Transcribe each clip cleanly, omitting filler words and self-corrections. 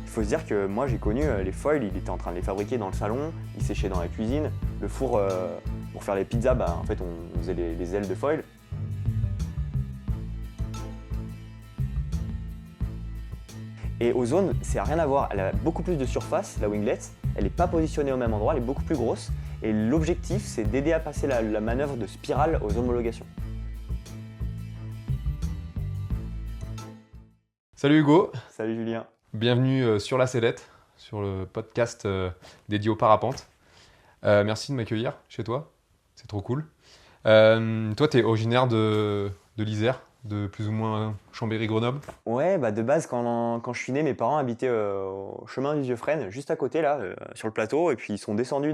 Il faut se dire que moi j'ai connu les foils, il était en train de les fabriquer dans le salon, il séchait dans la cuisine. Le four pour faire les pizzas, en fait on faisait les ailes de foil. Et Ozone, c'est rien à voir, elle a beaucoup plus de surface, la winglet, elle n'est pas positionnée au même endroit, elle est beaucoup plus grosse. Et l'objectif, c'est d'aider à passer la manœuvre de spirale aux homologations. Salut Hugo, Salut Julien. bienvenue sur la sellette, sur le podcast dédié au parapente. Merci de m'accueillir chez toi, c'est trop cool. Toi, tu es originaire de l'Isère, de plus ou moins Chambéry-Grenoble. Ouais, de base, quand je suis né, mes parents habitaient au chemin du Vieux-Frêne, juste à côté, là, sur le plateau, et puis ils sont descendus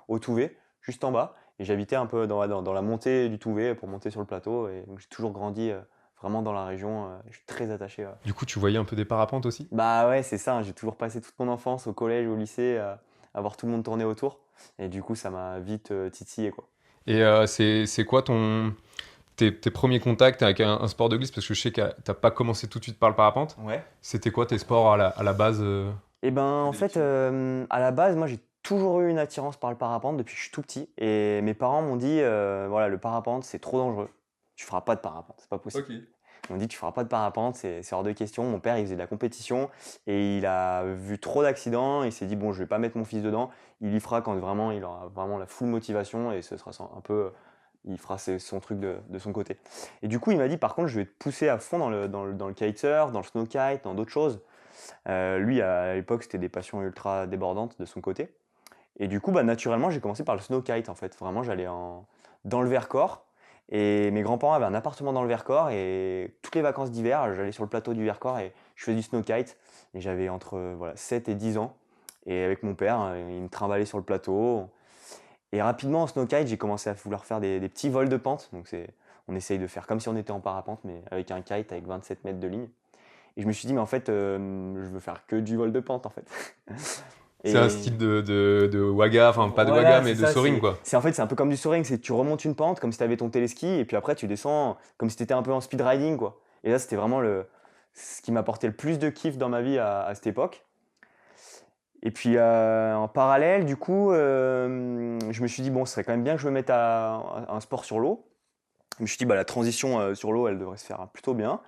au Touvet, juste en bas, et j'habitais un peu dans la montée du Touvet pour monter sur le plateau, et donc j'ai toujours grandi vraiment dans la région, je suis très attaché. Du coup, tu voyais un peu des parapentes aussi? Bah ouais, c'est ça, hein, j'ai toujours passé toute mon enfance au collège, au lycée, à voir tout le monde tourner autour, et du coup, ça m'a vite titillé, quoi. Et c'est quoi tes premiers contacts avec un sport de glisse? Parce que je sais que t'as pas commencé tout de suite par le parapente. Ouais. C'était quoi tes sports à la base Et en fait, à la base, moi, j'ai toujours eu une attirance par le parapente depuis que je suis tout petit. Et mes parents m'ont dit, voilà, le parapente, c'est trop dangereux. Tu feras pas de parapente, c'est pas possible. Ok. Ils m'ont dit, tu feras pas de parapente, c'est hors de question. Mon père, il faisait de la compétition et il a vu trop d'accidents. Il s'est dit, bon, je vais pas mettre mon fils dedans. Il y fera quand vraiment il aura vraiment la full motivation et ce sera un peu, il fera son truc de son côté. Et du coup, il m'a dit, par contre, je vais te pousser à fond dans le kitesurf, dans le snow kite, dans d'autres choses. Lui, à l'époque, c'était des passions ultra débordantes de son côté. Et du coup, naturellement, j'ai commencé par le snow kite en fait. Vraiment, j'allais dans le Vercors. Et mes grands-parents avaient un appartement dans le Vercors. Et toutes les vacances d'hiver, j'allais sur le plateau du Vercors et je faisais du snow kite. Et j'avais entre 7 et 10 ans. Et avec mon père, il me trimballait sur le plateau. Et rapidement, en snow kite, j'ai commencé à vouloir faire des petits vols de pente. Donc, on essaye de faire comme si on était en parapente, mais avec un kite avec 27 mètres de ligne. Et je me suis dit, mais en fait, je veux faire que du vol de pente, en fait. C'est un Et style de waga, enfin pas de waga, voilà, mais c'est de ça. soaring quoi. En fait, c'est un peu comme du soaring, c'est que tu remontes une pente comme si tu avais ton téléski, et puis après, tu descends comme si tu étais un peu en speed riding, quoi. Et là, c'était vraiment ce qui m'apportait le plus de kiff dans ma vie à cette époque. Et puis, en parallèle, du coup, je me suis dit, bon, ce serait quand même bien que je me mette à un sport sur l'eau. Je me suis dit, la transition sur l'eau, elle devrait se faire plutôt bien.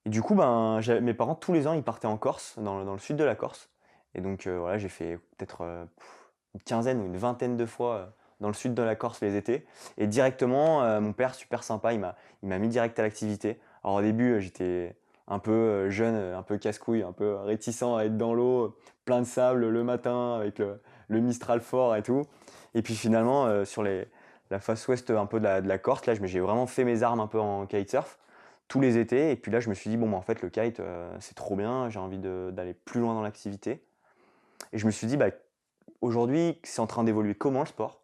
Et du coup, mes parents, tous les ans, ils partaient en Corse, dans le sud de la Corse. Et donc, voilà, j'ai fait peut-être une quinzaine ou une vingtaine de fois dans le sud de la Corse les étés. Et directement, mon père, super sympa, il m'a mis direct à l'activité. Alors au début, j'étais un peu jeune, un peu casse-couille, un peu réticent à être dans l'eau, plein de sable le matin, avec le Mistral fort et tout. Et puis finalement, sur la face ouest un peu de la Corse, là, j'ai vraiment fait mes armes un peu en kitesurf tous les étés. Et puis là, je me suis dit, bon, en fait, le kite, c'est trop bien, j'ai envie d'aller plus loin dans l'activité. Et je me suis dit, aujourd'hui, c'est en train d'évoluer comment le sport?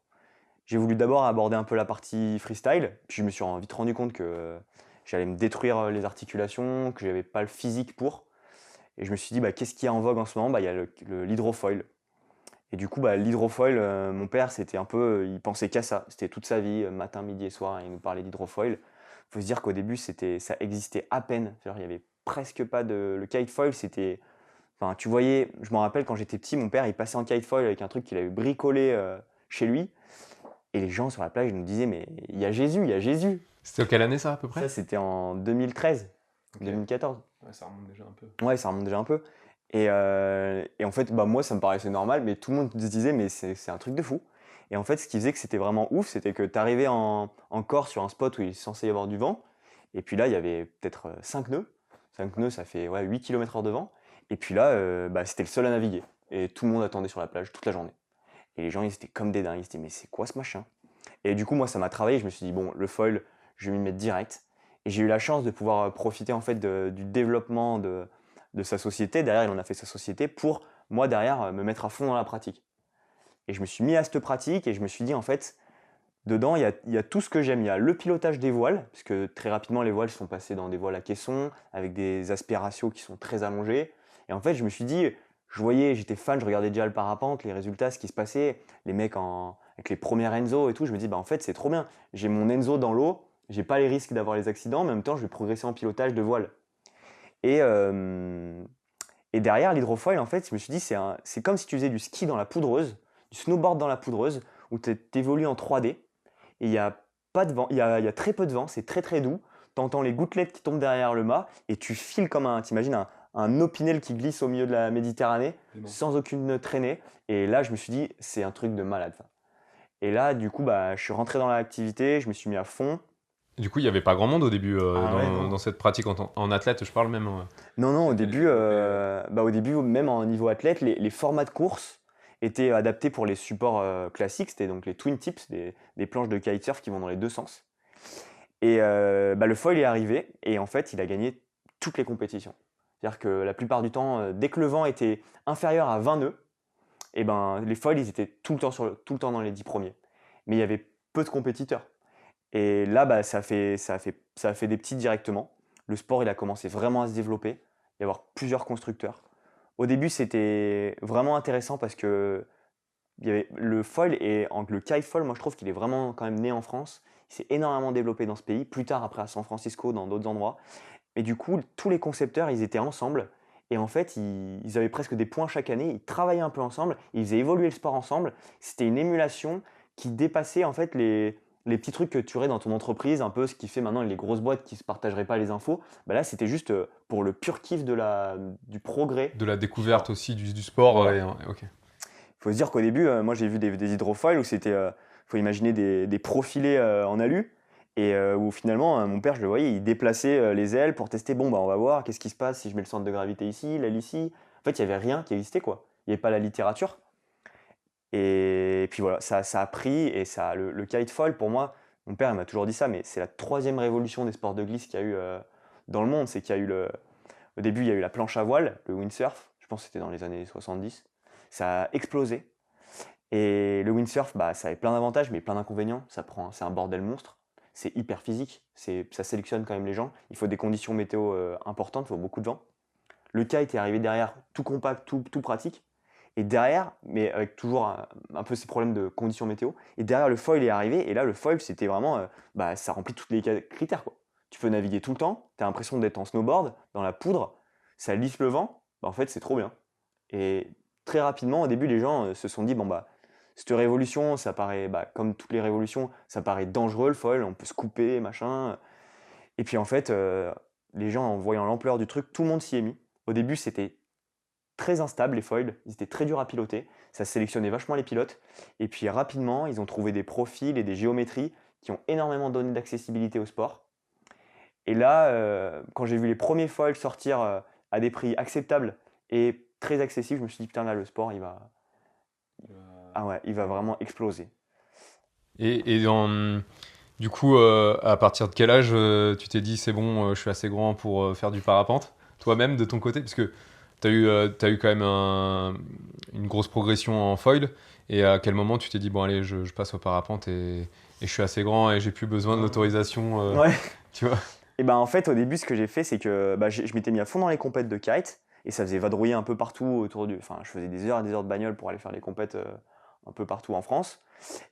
J'ai voulu d'abord aborder un peu la partie freestyle, puis je me suis vite rendu compte que j'allais me détruire les articulations, que j'avais pas le physique pour. Et je me suis dit, qu'est-ce qui est en vogue en ce moment? Il y a l'hydrofoil. Et du coup, l'hydrofoil, mon père, c'était un peu, il pensait qu'à ça. C'était toute sa vie, matin, midi et soir, il nous parlait d'hydrofoil. Il faut se dire qu'au début, ça existait à peine. Il y avait presque pas de. Le kitefoil, c'était. Enfin, tu voyais, je me rappelle quand j'étais petit, mon père, il passait en kitefoil avec un truc qu'il avait bricolé chez lui. Et les gens sur la plage nous disaient, mais il y a Jésus, il y a Jésus. C'était quelle année ça à peu près? Ça, c'était en 2013, Ok. 2014. Ouais, ça remonte déjà un peu. Ouais, ça remonte déjà un peu. Et en fait, moi, ça me paraissait normal, mais tout le monde se disait, mais c'est un truc de fou. Et en fait, ce qui faisait que c'était vraiment ouf, c'était que tu arrivais en Corse sur un spot où il est censé y avoir du vent. Et puis là, il y avait peut-être 5 nœuds. 5 nœuds, ça fait 8 km/h de vent. Et puis là, c'était le seul à naviguer. Et tout le monde attendait sur la plage toute la journée. Et les gens, ils étaient comme des dingues. Ils se disaient, mais c'est quoi ce machin? Et du coup, moi, ça m'a travaillé. Je me suis dit, bon, le foil, je vais m'y mettre direct. Et j'ai eu la chance de pouvoir profiter en fait du développement de sa société. Derrière, il en a fait sa société pour, moi, derrière, me mettre à fond dans la pratique. Et je me suis mis à cette pratique et je me suis dit, en fait, dedans, il y a tout ce que j'aime. Il y a le pilotage des voiles, parce que très rapidement, les voiles sont passées dans des voiles à caisson, avec des aspects ratios qui sont très allongés. Et en fait, je me suis dit, j'étais fan, je regardais déjà le parapente, les résultats, ce qui se passait, les mecs avec les premières Enzo et tout. Je me dis, en fait, c'est trop bien. J'ai mon Enzo dans l'eau, j'ai pas les risques d'avoir les accidents, mais en même temps, je vais progresser en pilotage de voile. Et, Et derrière l'hydrofoil, en fait, je me suis dit, c'est comme si tu faisais du ski dans la poudreuse, du snowboard dans la poudreuse, où tu évolues en 3D, et il n'y a pas de vent, il y a très peu de vent, c'est très très doux, tu entends les gouttelettes qui tombent derrière le mât, et tu files comme t'imagines un opinel qui glisse au milieu de la Méditerranée, sans aucune traînée, et là, je me suis dit, c'est un truc de malade, ça. Et là, du coup, bah, je suis rentré dans l'activité, je me suis mis à fond. Du coup, il n'y avait pas grand monde au début Ah ouais, non. dans cette pratique en athlète, je parle même. Non, non, Ça au devait début, développer, au début, même en niveau athlète, les formats de course étaient adaptés pour les supports classiques. C'était donc les twin tips, des planches de kitesurf qui vont dans les deux sens. Et bah, le foil est arrivé et en fait, il a gagné toutes les compétitions. C'est-à-dire que la plupart du temps, dès que le vent était inférieur à 20 nœuds, et ben, les foils, ils étaient tout le temps dans les 10 premiers. Mais il y avait peu de compétiteurs. Et là, bah, ça a fait des petits directement. Le sport, il a commencé vraiment à se développer, y avoir plusieurs constructeurs. Au début, c'était vraiment intéressant parce que il y avait le foil et le kite foil, moi je trouve qu'il est vraiment quand même né en France. Il s'est énormément développé dans ce pays, plus tard après à San Francisco, dans d'autres endroits. Et du coup, tous les concepteurs, ils étaient ensemble. Et en fait, ils avaient presque des points chaque année. Ils travaillaient un peu ensemble. Ils faisaient évoluer le sport ensemble. C'était une émulation qui dépassait en fait les petits trucs que tu aurais dans ton entreprise, un peu ce qui fait maintenant les grosses boîtes qui ne se partageraient pas les infos. Bah là, c'était juste pour le pur kiff du progrès de la du sport. découverte aussi du sport. Voilà. Ok. Il faut se dire qu'au début, moi j'ai vu des hydrofoils où c'était, faut imaginer des profilés en alu, et où finalement mon père je le voyais, il déplaçait les ailes pour tester, bon bah on va voir qu'est-ce qui se passe si je mets le centre de gravité ici, l'aile ici. En fait il n'y avait rien qui existait quoi, il n'y avait pas la littérature. Et puis voilà, ça a pris et le kitefoil pour moi, mon père il m'a toujours dit ça, mais c'est la troisième révolution des sports de glisse qu'il y a eu dans le monde. C'est qu'il y a eu au début il y a eu la planche à voile, le windsurf, je pense que c'était dans les années 70. Ça a explosé. Et le windsurf, bah, ça avait plein d'avantages, mais plein d'inconvénients. C'est un bordel monstre. C'est hyper physique. Ça sélectionne quand même les gens. Il faut des conditions météo importantes, il faut beaucoup de vent. Le kite est arrivé derrière, tout compact, tout pratique. Et derrière, mais avec toujours un peu ces problèmes de conditions météo. Et derrière, le foil est arrivé. Et là, le foil, c'était vraiment, bah, ça remplit tous les critères, quoi. Tu peux naviguer tout le temps. Tu as l'impression d'être en snowboard, dans la poudre. Ça lisse le vent. Bah, en fait, c'est trop bien. Et très rapidement, au début, les gens se sont dit, bon, bah, cette révolution, ça paraît, bah, comme toutes les révolutions, ça paraît dangereux le foil, on peut se couper, machin. Et puis en fait, les gens, en voyant l'ampleur du truc, tout le monde s'y est mis. Au début, c'était très instable les foils, ils étaient très durs à piloter, ça sélectionnait vachement les pilotes. Et puis rapidement, ils ont trouvé des profils et des géométries qui ont énormément donné d'accessibilité au sport. Et là, quand j'ai vu les premiers foils sortir à des prix acceptables et très accessibles, je me suis dit, putain, là, le sport, ah ouais, il va vraiment exploser. Et du coup, à partir de quel âge tu t'es dit c'est bon, je suis assez grand pour faire du parapente, toi-même de ton côté, parce que t'as eu quand même une grosse progression en foil, et à quel moment tu t'es dit bon allez, je passe au parapente et je suis assez grand et j'ai plus besoin de l'autorisation, Ouais. tu vois? Et ben en fait, au début, ce que j'ai fait, c'est que bah, je m'étais mis à fond dans les compètes de kite et ça faisait vadrouiller un peu partout autour du. Enfin, je faisais des heures et des heures de bagnole pour aller faire les compètes un peu partout en France.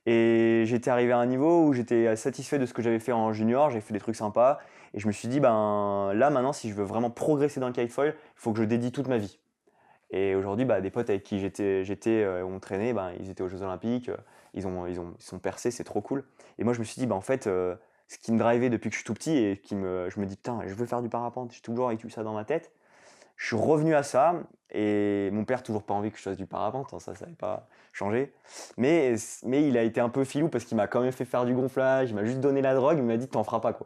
Et j'étais arrivé à un niveau où j'étais satisfait de ce que j'avais fait en junior, j'ai fait des trucs sympas et je me suis dit, ben là maintenant, si je veux vraiment progresser dans le kitefoil, il faut que je dédie toute ma vie. Et aujourd'hui, bah, des potes avec qui on traînait, ben, ils étaient aux Jeux Olympiques, ils sont percés, c'est trop cool. Et moi, je me suis dit, bah, en fait, ce qui me drivait depuis que je suis tout petit et je me dis, putain, je veux faire du parapente, j'ai toujours eu ça dans ma tête. Je suis revenu à ça et mon père, toujours pas envie que je fasse du parapente, hein, ça n'avait pas changé. Mais il a été un peu filou parce qu'il m'a quand même fait faire du gonflage, il m'a juste donné la drogue, il m'a dit, t'en feras pas, quoi.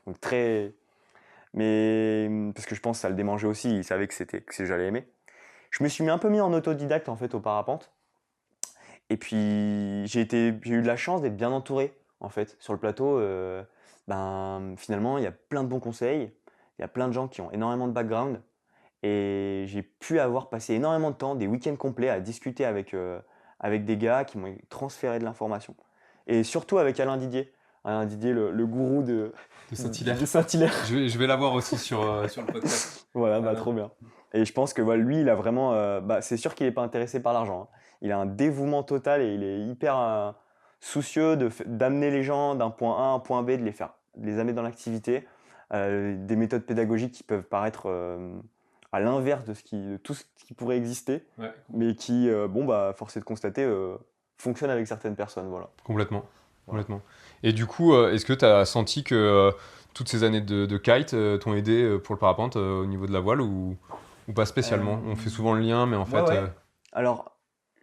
Donc très. Mais parce que je pense que ça le démangeait aussi, il savait que j'allais aimer. Je me suis un peu mis en autodidacte en fait au parapente. Et puis j'ai eu de la chance d'être bien entouré en fait sur le plateau. Ben finalement il y a plein de bons conseils, il y a plein de gens qui ont énormément de background et j'ai pu avoir passé énormément de temps, des week-ends complets à discuter avec des gars qui m'ont transféré de l'information. Et surtout avec Alain Didier. Alain Didier, le gourou De Saint-Hilaire. de Saint-Hilaire. Je vais l'avoir aussi sur le podcast. Voilà, bah, Alain. trop bien. Et je pense que voilà, lui, il a vraiment. Bah, c'est sûr qu'il n'est pas intéressé par l'argent, hein. Il a un dévouement total et il est hyper soucieux d'amener les gens d'un point A à un point B, de les amener dans l'activité. Des méthodes pédagogiques qui peuvent paraître à l'inverse de tout ce qui pourrait exister, Ouais. mais qui, force est de constater, fonctionne avec certaines personnes, voilà. Complètement. Voilà. Complètement. Et du coup, est-ce que tu as senti que toutes ces années de kite t'ont aidé pour le parapente au niveau de la voile ou pas spécialement? On fait souvent le lien, mais en Ouais, fait, ouais. Alors,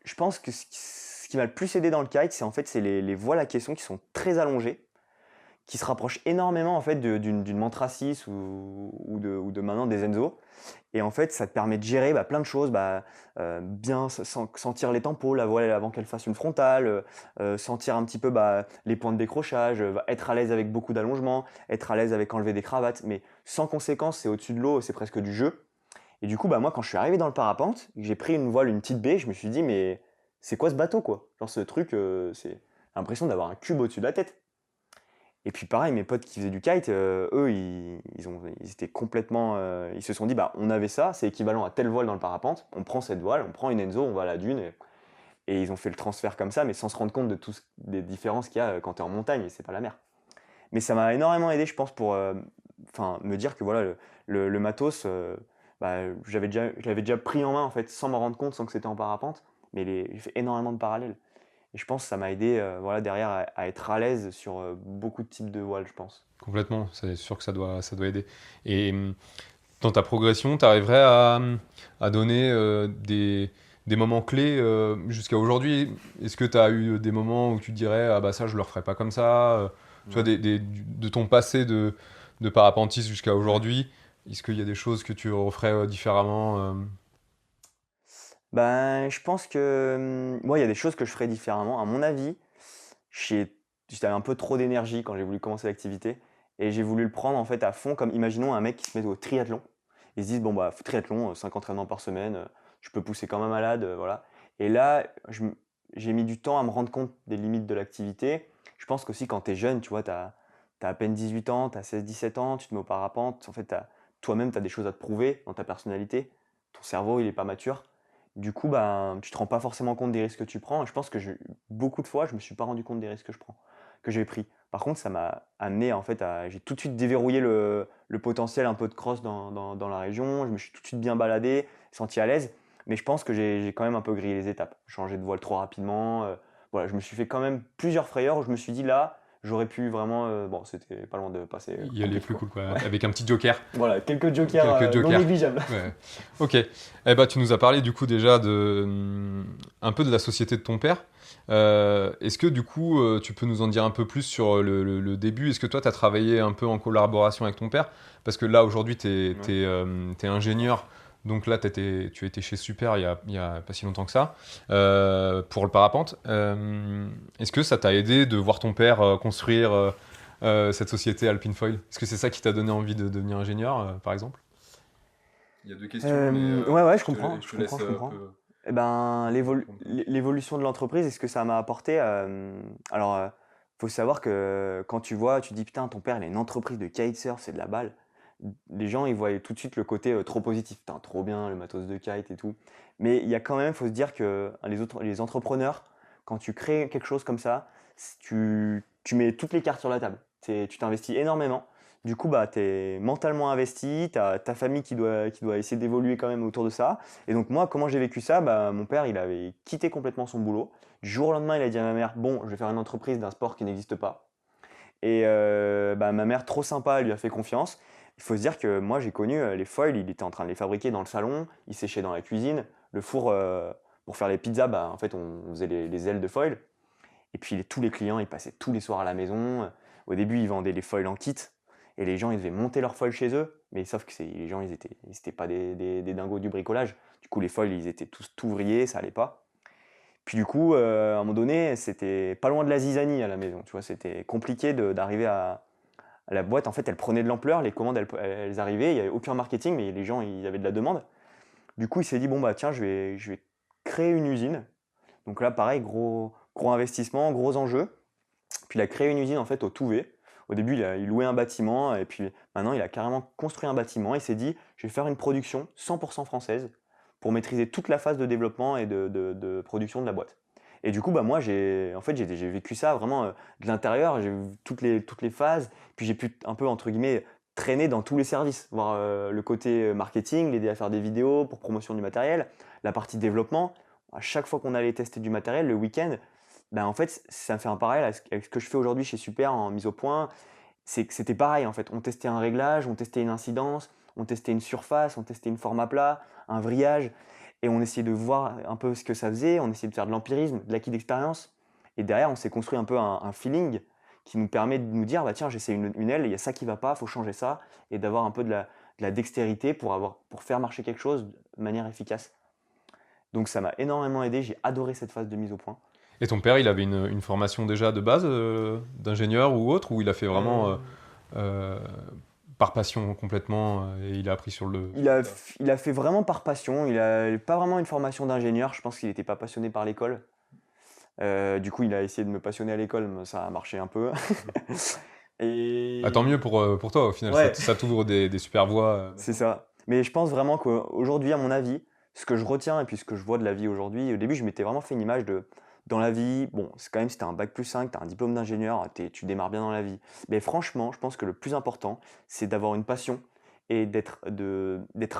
je pense que ce qui m'a le plus aidé dans le kite, c'est les voiles à caisson qui sont très allongées, qui se rapprochent énormément en fait d'une Mantra 6 ou de maintenant des Enzo. Et en fait, ça te permet de gérer plein de choses, bien sentir les tempos, la voile avant qu'elle fasse une frontale, sentir un petit peu les points de décrochage, être à l'aise avec beaucoup d'allongement, être à l'aise avec enlever des cravates, mais sans conséquence, c'est au-dessus de l'eau, c'est presque du jeu. Et du coup, moi, quand je suis arrivé dans le parapente, que j'ai pris une voile, une petite baie, je me suis dit, mais c'est quoi ce bateau, quoi? Genre, ce truc, j'ai l'impression d'avoir un cube au-dessus de la tête. Et puis pareil, mes potes qui faisaient du kite, eux, ils étaient complètement, ils se sont dit, on avait ça, c'est équivalent à telle voile dans le parapente, on prend cette voile, on prend une Enzo, on va à la dune, et ils ont fait le transfert comme ça, mais sans se rendre compte de des différences qu'il y a quand tu es en montagne, et c'est pas la mer. Mais ça m'a énormément aidé, je pense, pour me dire que voilà, le matos, je l'avais déjà pris en main, en fait, sans m'en rendre compte, sans que c'était en parapente, mais j'ai fait énormément de parallèles. Et je pense que ça m'a aidé voilà, derrière à être à l'aise sur beaucoup de types de voiles, je pense. complètement, c'est sûr que ça doit aider. Et dans ta progression, tu arriverais à donner des moments clés jusqu'à aujourd'hui. Est-ce que tu as eu des moments où tu te dirais, ah bah ça, je le referai pas comme ça tu vois, Ouais. de ton passé de parapentiste jusqu'à aujourd'hui, est-ce qu'il y a des choses que tu referais différemment Je pense que moi, il y a des choses que je ferais différemment. À mon avis, j'ai- j'avais un peu trop d'énergie quand j'ai voulu commencer l'activité et j'ai voulu le prendre en fait à fond. Comme imaginons un mec qui se met au triathlon. Ils se disent, bon, triathlon, 5 entraînements par semaine, je peux pousser comme un malade, voilà. Et là, j'ai mis du temps à me rendre compte des limites de l'activité. Je pense qu'aussi quand tu es jeune, tu vois, tu as à peine 18 ans, tu as 16-17 ans, tu te mets au parapente, en fait, toi-même, tu as des choses à te prouver dans ta personnalité. Ton cerveau, il n'est pas mature. Du coup, tu te rends pas forcément compte des risques que tu prends. Et je pense que beaucoup de fois, je me suis pas rendu compte des risques que je prends, que j'ai pris. Par contre, ça m'a amené en fait j'ai tout de suite déverrouillé le potentiel un peu de cross dans la région. Je me suis tout de suite bien baladé, senti à l'aise. Mais je pense que j'ai quand même un peu grillé les étapes. Changé de voile trop rapidement. Voilà, je me suis fait quand même plusieurs frayeurs où je me suis dit là, j'aurais pu vraiment. Bon, c'était pas loin de passer y en aller pif, plus quoi. cool, quoi, Ouais. avec un petit joker? Voilà, quelques jokers Quelques non jokers. négligeables. Ouais. Ok. Eh ben, tu nous as parlé du coup déjà un peu de la société de ton père. Est-ce que du coup, tu peux nous en dire un peu plus sur le début? Est-ce que toi, tu as travaillé un peu en collaboration avec ton père? Parce que là, aujourd'hui, tu Ouais. es ingénieur. Donc là, tu étais chez Super il y a pas si longtemps que ça, pour le parapente. Est-ce que ça t'a aidé de voir ton père construire cette société Alpine Foil? Est-ce que c'est ça qui t'a donné envie de devenir ingénieur, par exemple? Il y a deux questions, mais Ouais, ouais, je je te, comprends, je je te comprends, laisse je un comprends. peu Eh ben, répondre. l'évolution de l'entreprise, est-ce que ça m'a apporté Alors, faut savoir que quand tu vois, tu dis putain, ton père, il a une entreprise de kitesurf, c'est de la balle. Les gens, ils voient tout de suite le côté trop positif. Putain, trop bien, le matos de kite et tout. Mais il y a quand même, faut se dire que les entrepreneurs, quand tu crées quelque chose comme ça, tu mets toutes les cartes sur la table. Tu t'investis énormément. Du coup, tu es mentalement investi, tu as ta famille qui doit essayer d'évoluer quand même autour de ça. Et donc moi, comment j'ai vécu ça? Mon père, il avait quitté complètement son boulot. Du jour au lendemain, il a dit à ma mère, bon, je vais faire une entreprise d'un sport qui n'existe pas. Et ma mère, trop sympa, elle lui a fait confiance. Il faut se dire que moi, j'ai connu les foils, il était en train de les fabriquer dans le salon, il séchait dans la cuisine. Le four, pour faire les pizzas, en fait, on faisait les ailes de foil. Et puis tous les clients, ils passaient tous les soirs à la maison. Au début, ils vendaient les foils en kit. Et les gens, ils devaient monter leurs foils chez eux. Mais sauf que les gens, ils étaient pas des dingos du bricolage. Du coup, les foils, ils étaient tous tout vrillés, ça allait pas. Puis du coup, à un moment donné, c'était pas loin de la zizanie à la maison. Tu vois, c'était compliqué d'arriver à la boîte. En fait, elle prenait de l'ampleur, les commandes, elles arrivaient. Il n'y avait aucun marketing, mais les gens, ils avaient de la demande. Du coup, il s'est dit, bon, tiens, je vais créer une usine. Donc là, pareil, gros investissement, gros enjeu. Puis il a créé une usine en fait au Touvet. Au début, il louait un bâtiment et puis maintenant, il a carrément construit un bâtiment. Il s'est dit, je vais faire une production 100% française pour maîtriser toute la phase de développement et de production de la boîte. Et du coup, moi, j'ai vécu ça vraiment de l'intérieur. J'ai vu toutes les phases. Puis j'ai pu un peu, entre guillemets, traîner dans tous les services, voir le côté marketing, l'aider à faire des vidéos pour promotion du matériel, la partie développement. À chaque fois qu'on allait tester du matériel, le week-end, ben en fait, ça me fait un parallèle avec ce que je fais aujourd'hui chez Super en mise au point. C'est que c'était pareil en fait. On testait un réglage, on testait une incidence, on testait une surface, on testait une forme à plat, un vrillage, et on essayait de voir un peu ce que ça faisait, on essayait de faire de l'empirisme, de l'acquis d'expérience. Et derrière, on s'est construit un peu un feeling qui nous permet de nous dire, bah tiens, j'essaie une aile, il y a ça qui va pas, il faut changer ça, et d'avoir un peu de la dextérité pour faire marcher quelque chose de manière efficace. Donc ça m'a énormément aidé, j'ai adoré cette phase de mise au point. Et ton père, il avait une formation déjà de base d'ingénieur ou autre, ou il a fait vraiment euh, par passion complètement et il a appris sur le... Il a fait vraiment par passion, il n'a pas vraiment une formation d'ingénieur, je pense qu'il n'était pas passionné par l'école. Du coup, il a essayé de me passionner à l'école, mais ça a marché un peu. Ah, tant Et mieux pour toi, au final, ouais, ça t'ouvre des super voies. c'est ça. Mais je pense vraiment qu'aujourd'hui, à mon avis, ce que je retiens et puis ce que je vois de la vie aujourd'hui, au début, je m'étais vraiment fait une image de dans la vie, bon, c'est quand même si tu as un bac plus 5, tu as un diplôme d'ingénieur, tu démarres bien dans la vie. Mais franchement, je pense que le plus important, c'est d'avoir une passion et d'être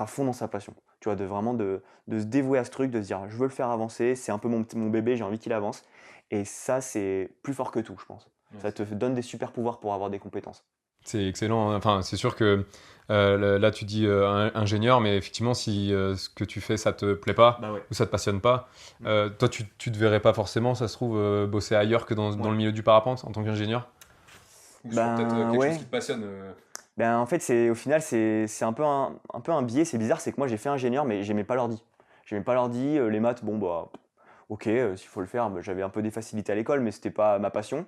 à fond dans sa passion. Tu vois, de se dévouer à ce truc, de se dire je veux le faire avancer, c'est un peu mon bébé, j'ai envie qu'il avance. Et ça, c'est plus fort que tout, je pense. Ça te donne des super pouvoirs pour avoir des compétences. C'est excellent, hein. Enfin, c'est sûr que là, tu dis ingénieur, mais effectivement, si ce que tu fais, ça te plaît pas Bah ouais. ou ça te passionne pas, toi, tu te verrais pas forcément, ça se trouve, bosser ailleurs que dans Ouais. le milieu du parapente en tant qu'ingénieur? Ou sur peut-être Ben quelque chose ouais. qui te passionne. Ben en fait, au final, c'est un peu un biais. C'est bizarre, c'est que moi, j'ai fait ingénieur, mais j'aimais pas l'ordi. J'aimais pas l'ordi. Les maths, bon, bah, ok, s'il faut le faire, bah, j'avais un peu des facilités à l'école, mais c'était pas ma passion.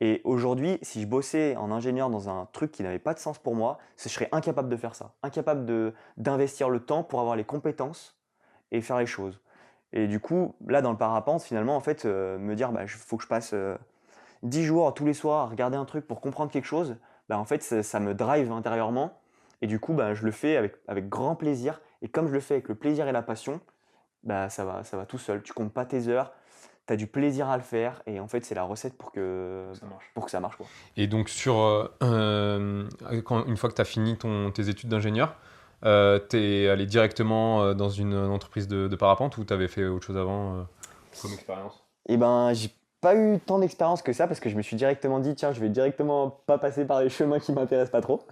Et aujourd'hui, si je bossais en ingénieur dans un truc qui n'avait pas de sens pour moi, je serais incapable de faire ça. Incapable d'investir le temps pour avoir les compétences et faire les choses. Et du coup, là, dans le parapente, finalement, en fait, me dire, bah, faut que je passe 10 jours tous les soirs à regarder un truc pour comprendre quelque chose, bah, en fait, ça me drive intérieurement. Et du coup, bah, je le fais avec grand plaisir. Et comme je le fais avec le plaisir et la passion, bah, ça va tout seul. Tu comptes pas tes heures, tu as du plaisir à le faire. Et en fait, c'est la recette Ça marche. pour que ça marche, quoi. Et donc, une fois que tu as fini tes études d'ingénieur, tu es allé directement dans une entreprise de parapente ou tu avais fait autre chose avant comme expérience? Et ben, j'ai pas eu tant d'expérience que ça parce que je me suis directement dit, tiens, je vais directement pas passer par les chemins qui m'intéressent pas trop.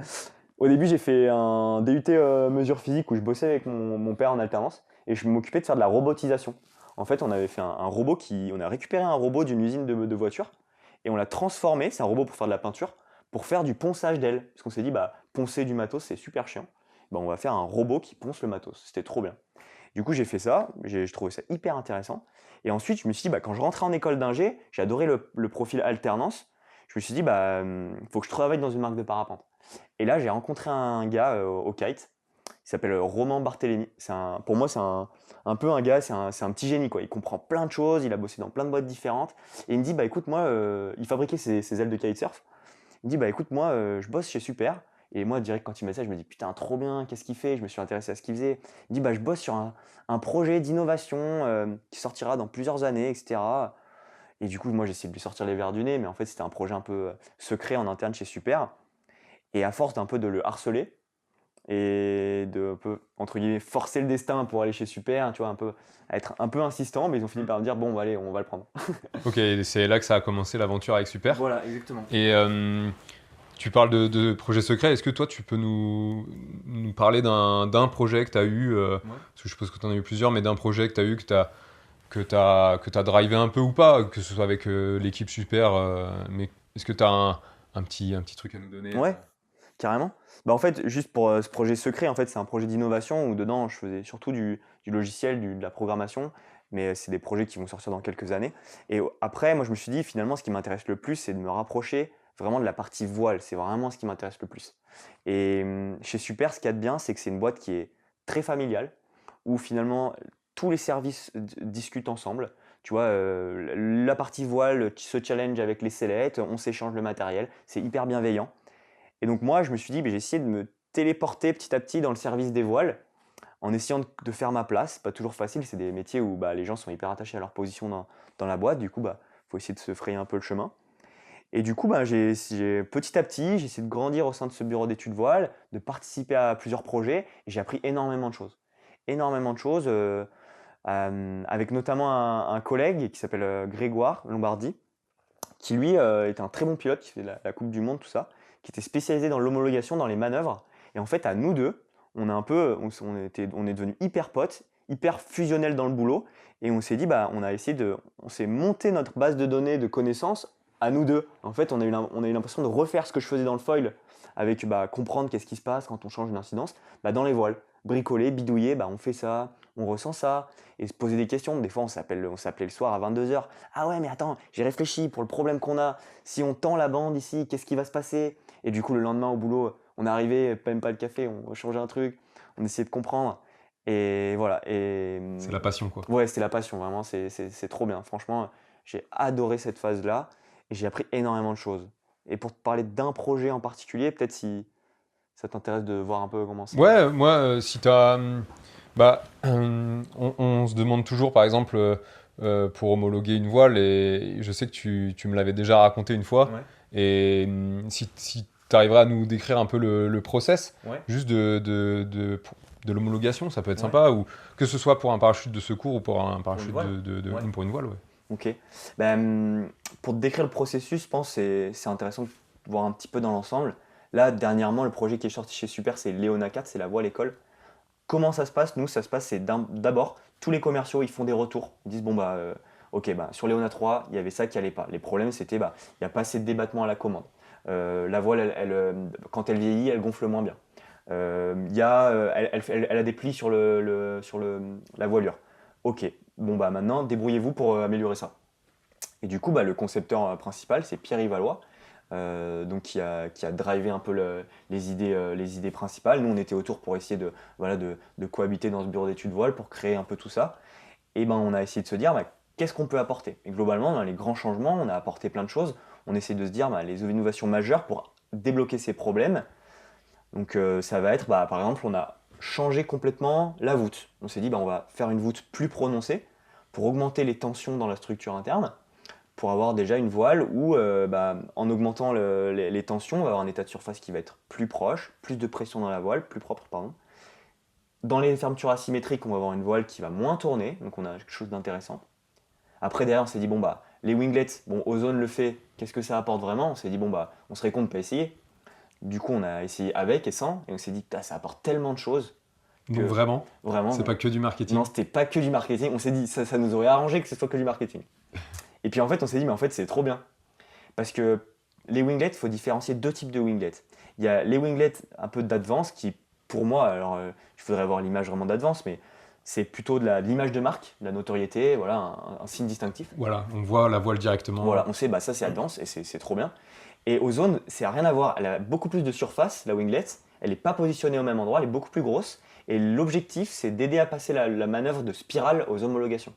Au début, j'ai fait un DUT mesure physique où je bossais avec mon père en alternance et je m'occupais de faire de la robotisation. En fait, on avait fait un robot on a récupéré un robot d'une usine de voitures et on l'a transformé, c'est un robot pour faire de la peinture, pour faire du ponçage d'ailes. Parce qu'on s'est dit, bah, poncer du matos, c'est super chiant. Bah, on va faire un robot qui ponce le matos. C'était trop bien. Du coup, j'ai fait ça, je trouvais ça hyper intéressant. Et ensuite, je me suis dit, bah, quand je rentrais en école d'ingé, j'ai adoré le profil alternance. Je me suis dit, bah, faut que je travaille dans une marque de parapente. Et là, j'ai rencontré un gars au kite, il s'appelle Roman Barthélémy. Pour moi, c'est un peu un gars, c'est un petit génie, quoi. Il comprend plein de choses, il a bossé dans plein de boîtes différentes. Et il me dit, bah écoute, moi, il fabriquait ses ailes de kitesurf. Il me dit, bah écoute, moi, je bosse chez Super. Et moi, direct, quand il m'a dit ça, je me dis, putain, trop bien, qu'est-ce qu'il fait? Je me suis intéressé à ce qu'il faisait. Il me dit, bah je bosse sur un projet d'innovation qui sortira dans plusieurs années, etc. Et du coup, moi, j'ai essayé de lui sortir les verres du nez, mais en fait, c'était un projet un peu secret en interne chez Super. Et à force d'un peu de le harceler et de un peu, entre guillemets, forcer le destin pour aller chez Super, tu vois, un peu, être un peu insistant, mais ils ont fini par me dire, bon, bah, allez, on va le prendre. Ok, c'est là que ça a commencé l'aventure avec Super. Voilà, exactement. Et tu parles de projet secret. Est-ce que toi, tu peux nous parler d'un projet que tu as eu, parce que je suppose que tu en as eu plusieurs, mais d'un projet que tu as eu, que t'as drivé un peu ou pas, que ce soit avec l'équipe Super, mais est-ce que tu as un petit truc à nous donner Ouais, carrément. Bah, en fait, juste pour ce projet secret, en fait, c'est un projet d'innovation où dedans, je faisais surtout du logiciel, de la programmation, mais c'est des projets qui vont sortir dans quelques années. Et après, moi, je me suis dit, finalement, ce qui m'intéresse le plus, c'est de me rapprocher vraiment de la partie voile. C'est vraiment ce qui m'intéresse le plus. Et chez Super, ce qu'il y a de bien, c'est que c'est une boîte qui est très familiale, où finalement, tous les services discutent ensemble. Tu vois, la partie voile se challenge avec les sellettes, on s'échange le matériel, c'est hyper bienveillant. Et donc moi, je me suis dit, j'ai essayé de me téléporter petit à petit dans le service des voiles, en essayant de faire ma place. Pas toujours facile, c'est des métiers où bah, les gens sont hyper attachés à leur position dans la boîte, du coup, bah, faut essayer de se frayer un peu le chemin. Et du coup, ben, petit à petit, j'ai essayé de grandir au sein de ce bureau d'études voile, de participer à plusieurs projets, et j'ai appris énormément de choses. Énormément de choses, avec notamment un collègue qui s'appelle Grégoire Lombardi, qui lui était un très bon pilote, qui fait la Coupe du Monde, tout ça, qui était spécialisé dans l'homologation, dans les manœuvres. Et en fait, à nous deux, on est devenus hyper potes, hyper fusionnels dans le boulot. Et on s'est dit, bah, on s'est monté notre base de données de connaissances à nous deux. En fait, on a eu l'impression de refaire ce que je faisais dans le foil, avec bah, comprendre qu'est-ce qui se passe quand on change une incidence, bah, dans les voiles. Bricoler, bidouiller, bah, on fait ça, on ressent ça, et se poser des questions. Des fois, on s'appelait le soir à 22h. Ah ouais, mais attends, j'ai réfléchi pour le problème qu'on a. Si on tend la bande ici, qu'est-ce qui va se passer? Et du coup, le lendemain au boulot, on est arrivé, même pas le café, on changeait un truc, on essayait de comprendre. Et voilà. C'est la passion, quoi. Ouais, c'était la passion, vraiment, c'est trop bien. Franchement, j'ai adoré cette phase-là et j'ai appris énormément de choses. Et pour te parler d'un projet en particulier, peut-être si ça t'intéresse de voir un peu comment c'est. Ouais, moi, si t'as... bah, on se demande toujours, par exemple, pour homologuer une voile, et je sais que tu me l'avais déjà raconté une fois, Ouais. et si tu arriverais à nous décrire un peu le process, Ouais. juste de l'homologation, ça peut être Ouais. sympa, ou que ce soit pour un parachute de secours ou pour un parachute voile. Ouais. pour une voile, ouais. Ok. Ben, pour te décrire le processus, je pense que c'est intéressant de voir un petit peu dans l'ensemble. Là, dernièrement, le projet qui est sorti chez Super, c'est Léona 4, c'est la voile école. Comment ça se passe? Nous, ça se passe, c'est d'abord, tous les commerciaux, ils font des retours. Ils disent, bon, bah, ok, bah, sur Léona 3, il y avait ça qui allait pas. Les problèmes, c'était, bah, il n'y a pas assez de débattement à la commande. La voile, quand elle vieillit, elle gonfle moins bien. Elle a des plis sur la voilure. Ok, bon, bah, maintenant, débrouillez-vous pour améliorer ça. Et du coup, bah, le concepteur principal, c'est Pierre Ivalois, donc qui a drivé un peu les idées principales. Nous, on était autour pour essayer voilà, de cohabiter dans ce bureau d'études voile pour créer un peu tout ça. Et ben, on a essayé de se dire, bah, qu'est-ce qu'on peut apporter? Et globalement, dans les grands changements, on a apporté plein de choses. On essaie de se dire bah, les innovations majeures pour débloquer ces problèmes. Donc ça va être, bah, par exemple, on a changé complètement la voûte. On s'est dit, bah, on va faire une voûte plus prononcée pour augmenter les tensions dans la structure interne, pour avoir déjà une voile où, bah, en augmentant les tensions, on va avoir un état de surface qui va être plus proche, plus de pression dans la voile, plus propre, pardon. Dans les fermetures asymétriques, on va avoir une voile qui va moins tourner, donc on a quelque chose d'intéressant. Après, derrière, on s'est dit, bon, bah, les winglets, bon, Ozone le fait, qu'est-ce que ça apporte vraiment? On s'est dit, bon, bah, on serait con de ne pas essayer. Du coup, on a essayé avec et sans, et on s'est dit, ça apporte tellement de choses. Donc vraiment, Vraiment, c'est pas que du marketing. non, c'était pas que du marketing. On s'est dit, ça nous aurait arrangé que ce soit que du marketing. Et puis en fait, on s'est dit, mais en fait, c'est trop bien. Parce que les winglets, il faut différencier deux types de winglets. Il y a les winglets un peu d'advance qui, pour moi, alors je voudrais avoir l'image vraiment d'advance, mais c'est plutôt de l'image de marque, de la notoriété, voilà, un signe distinctif. Voilà, on voit la voile directement. Voilà, on sait, bah, ça c'est advance et c'est trop bien. Et Ozone, c'est rien à voir. Elle a beaucoup plus de surface, la winglet. Elle n'est pas positionnée au même endroit, elle est beaucoup plus grosse. Et l'objectif, c'est d'aider à passer la manœuvre de spirale aux homologations.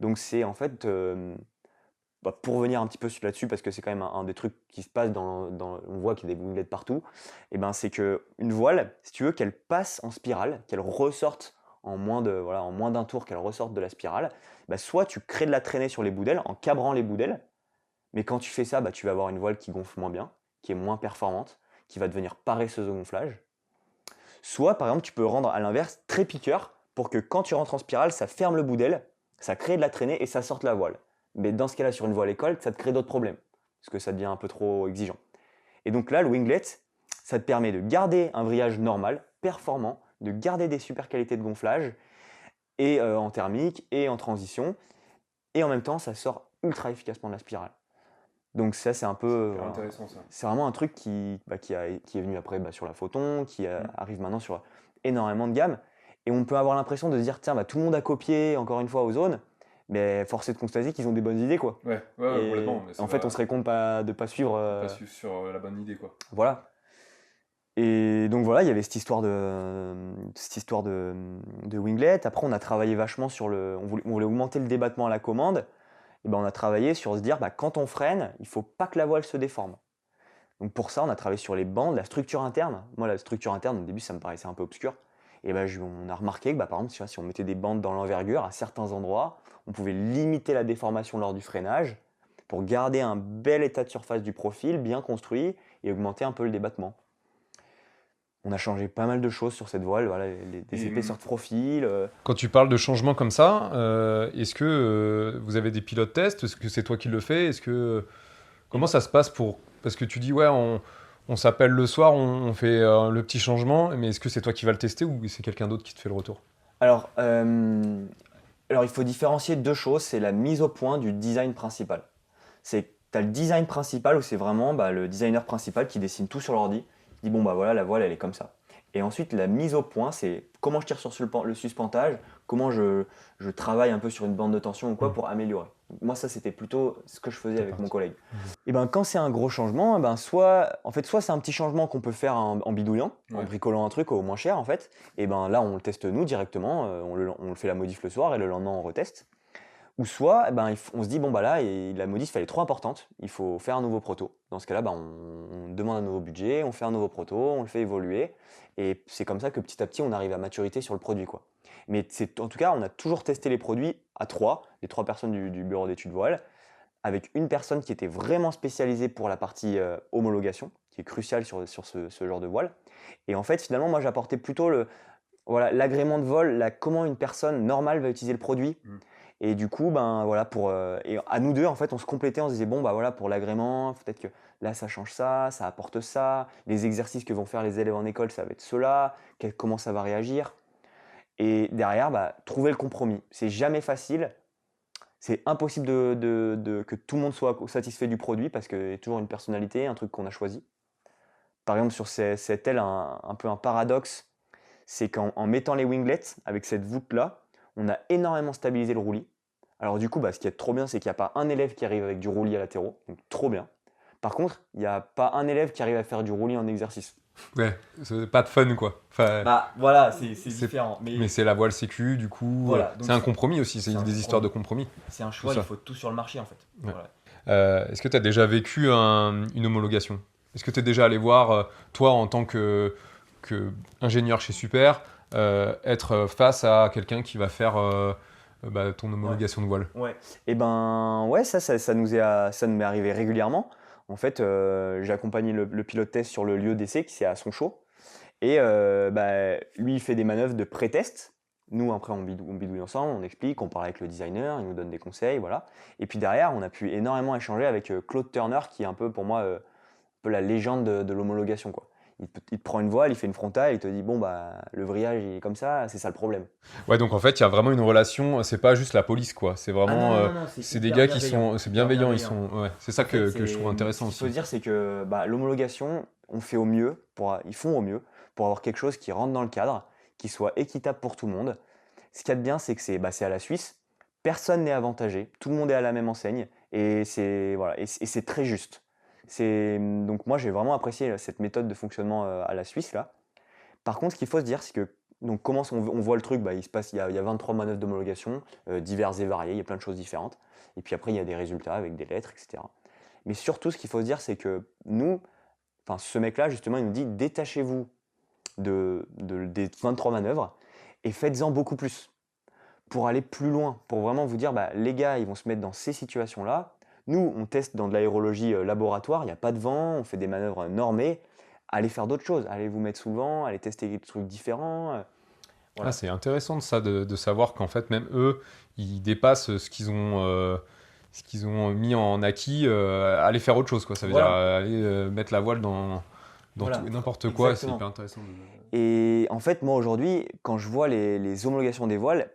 Donc c'est en fait, bah, pour revenir un petit peu là-dessus, parce que c'est quand même un des trucs qui se passe on voit qu'il y a des winglets partout, et ben c'est qu'une voile, si tu veux qu'elle passe en spirale, qu'elle ressorte en moins d'un tour, qu'elle ressorte de la spirale, bah, soit tu crées de la traînée sur les boudelles en cabrant les boudelles, mais quand tu fais ça, bah, tu vas avoir une voile qui gonfle moins bien, qui est moins performante, qui va devenir paresseuse au gonflage. Soit, par exemple, tu peux rendre à l'inverse très piqueur pour que quand tu rentres en spirale, ça ferme le bout d'aile, ça crée de la traînée et ça sorte la voile. Mais dans ce cas-là, sur une voile école, ça te crée d'autres problèmes, parce que ça devient un peu trop exigeant. Et donc là, le winglet, ça te permet de garder un vrillage normal, performant, de garder des super qualités de gonflage, et en thermique, et en transition, et en même temps, ça sort ultra efficacement de la spirale. Donc ça, c'est un peu... C'est intéressant ça. C'est vraiment un truc qui est venu après sur la Photon, qui arrive maintenant sur énormément de gammes. Et on peut avoir l'impression de se dire, tiens, tout le monde a copié, encore une fois, Ozone, mais force est de constater qu'ils ont des bonnes idées, quoi. Ouais, Et complètement. Mais en fait, on serait con de pas suivre... pas sur la bonne idée, quoi. Voilà. Et donc voilà, il y avait cette histoire de winglet. Après, on a travaillé vachement sur on voulait augmenter le débattement à la commande. Et ben, on a travaillé sur se dire, quand on freine, il ne faut pas que la voile se déforme. Donc pour ça, on a travaillé sur les bandes, la structure interne. Moi, la structure interne, au début, ça me paraissait un peu obscur. Et ben, on a remarqué que, par exemple, si on mettait des bandes dans l'envergure, à certains endroits, on pouvait limiter la déformation lors du freinage, pour garder un bel état de surface du profil, bien construit, et augmenter un peu le débattement. On a changé pas mal de choses sur cette voile, voilà, des épaisseurs de profil. Quand tu parles de changement comme ça, est-ce que vous avez des pilotes tests? Est-ce que c'est toi qui le fais? Comment ça se passe pour... Parce que tu dis, ouais, on s'appelle le soir, on fait le petit changement, mais est-ce que c'est toi qui vas le tester ou c'est quelqu'un d'autre qui te fait le retour? Alors, il faut différencier deux choses, c'est la mise au point du design principal. Tu as le design principal où c'est vraiment le designer principal qui dessine tout sur l'ordi, qui dit bon bah voilà la voile elle est comme ça. Et ensuite la mise au point c'est comment je tire sur le suspentage, comment je travaille un peu sur une bande de tension ou quoi pour améliorer. Donc, moi ça c'était plutôt ce que je faisais avec mon collègue. Et ben quand c'est un gros changement, soit c'est un petit changement qu'on peut faire en bidouillant, en bricolant un truc au moins cher en fait. Et ben là on le teste nous directement, on le fait la modif le soir et le lendemain on reteste. Ou soit, on se dit, bon, bah là, la modif, elle est trop importante, il faut faire un nouveau proto. Dans ce cas-là, on demande un nouveau budget, on fait un nouveau proto, on le fait évoluer. Et c'est comme ça que petit à petit, on arrive à maturité sur le produit, quoi. Mais en tout cas, on a toujours testé les produits à trois, les trois personnes du bureau d'études voile, avec une personne qui était vraiment spécialisée pour la partie homologation, qui est cruciale sur ce genre de voile. Et en fait, finalement, moi, j'apportais plutôt l'agrément de vol, comment une personne normale va utiliser le produit. Et du coup, et à nous deux, en fait, on se complétait, on se disait, bon, bah voilà, pour l'agrément, peut-être que là, ça change ça, ça apporte ça, les exercices que vont faire les élèves en école, ça va être cela, comment ça va réagir. Et derrière, trouver le compromis. C'est jamais facile, c'est impossible que tout le monde soit satisfait du produit parce qu'il y a toujours une personnalité, un truc qu'on a choisi. Par exemple, sur cette aile, un peu un paradoxe, c'est qu'en mettant les winglets, avec cette voûte-là, on a énormément stabilisé le roulis. Alors du coup, ce qui est trop bien, c'est qu'il n'y a pas un élève qui arrive avec du roulis à latéraux, donc trop bien. Par contre, il n'y a pas un élève qui arrive à faire du roulis en exercice. Ouais, c'est pas de fun quoi. Enfin, Voilà, c'est différent. Mais c'est la voile sécu, du coup. Voilà, c'est un compromis aussi, c'est des histoires de compromis. C'est un choix, il faut tout sur le marché en fait. Ouais. Voilà. Est-ce que tu as déjà vécu une homologation? Est-ce que tu es déjà allé voir, toi en tant que ingénieur chez Super, être face à quelqu'un qui va faire ton homologation de voile? Ouais. Et ça nous m'est arrivé régulièrement. En fait, j'ai accompagné le pilote test sur le lieu d'essai qui c'est à Sonchaux. Et lui, il fait des manœuvres de pré-test. Nous, après, on bidouille ensemble, on explique, on parle avec le designer, il nous donne des conseils, voilà. Et puis derrière, on a pu énormément échanger avec Claude Turner, qui est un peu, pour moi, un peu la légende de l'homologation, quoi. Il te prend une voile, il fait une frontale, il te dit bon le vrillage il est comme ça, c'est ça le problème. Ouais, donc en fait il y a vraiment une relation, c'est pas juste la police quoi, c'est vraiment c'est des gars qui sont c'est bienveillant, c'est ça que je trouve intéressant aussi. Ce qu'il faut dire c'est que l'homologation, ils font au mieux pour avoir quelque chose qui rentre dans le cadre, qui soit équitable pour tout le monde. Ce qu'il y a de bien c'est que c'est à la Suisse, personne n'est avantagé, tout le monde est à la même enseigne et c'est très juste. Donc moi j'ai vraiment apprécié cette méthode de fonctionnement à la Suisse là. Par contre, ce qu'il faut se dire, c'est que donc comment on voit le truc, il y a 23 manœuvres d'homologation, diverses et variées, il y a plein de choses différentes. Et puis après, il y a des résultats avec des lettres, etc. Mais surtout, ce qu'il faut se dire, c'est que ce mec-là, justement, il nous dit détachez-vous des 23 manœuvres et faites-en beaucoup plus pour aller plus loin, pour vraiment vous dire, les gars, ils vont se mettre dans ces situations-là. Nous, on teste dans de l'aérologie laboratoire, il n'y a pas de vent, on fait des manœuvres normées. Allez faire d'autres choses, allez vous mettre sous le vent, allez tester des trucs différents. Voilà. C'est intéressant de savoir qu'en fait, même eux, ils dépassent ce qu'ils ont mis en acquis, aller faire autre chose, quoi. Ça veut dire aller mettre la voile dans tout et n'importe quoi. Exactement. C'est hyper intéressant. Et en fait, moi aujourd'hui, quand je vois les homologations des voiles,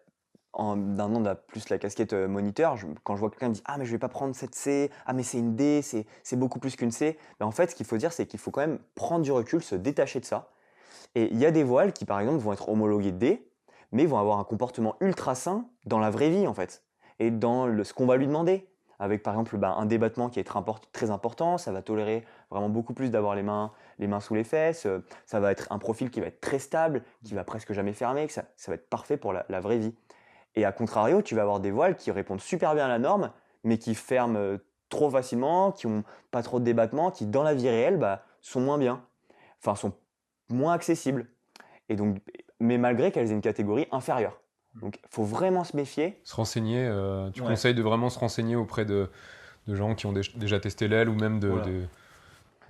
d'un nom de plus la casquette moniteur, quand je vois quelqu'un me dire « Ah mais je vais pas prendre cette C, ah mais c'est une D, c'est beaucoup plus qu'une C », en fait ce qu'il faut dire c'est qu'il faut quand même prendre du recul, se détacher de ça. Et il y a des voiles qui par exemple vont être homologuées D, mais vont avoir un comportement ultra sain dans la vraie vie en fait, et dans ce qu'on va lui demander. Avec par exemple un débattement qui est très important, ça va tolérer vraiment beaucoup plus d'avoir les mains sous les fesses, ça va être un profil qui va être très stable, qui va presque jamais fermer, ça va être parfait pour la vraie vie. Et à contrario, tu vas avoir des voiles qui répondent super bien à la norme, mais qui ferment trop facilement, qui n'ont pas trop de débattement, qui dans la vie réelle sont moins bien, enfin sont moins accessibles. Et donc, mais malgré qu'elles aient une catégorie inférieure. Donc il faut vraiment se méfier. Se renseigner, tu conseilles de vraiment se renseigner auprès de de gens qui ont déjà testé l'aile ou même Voilà.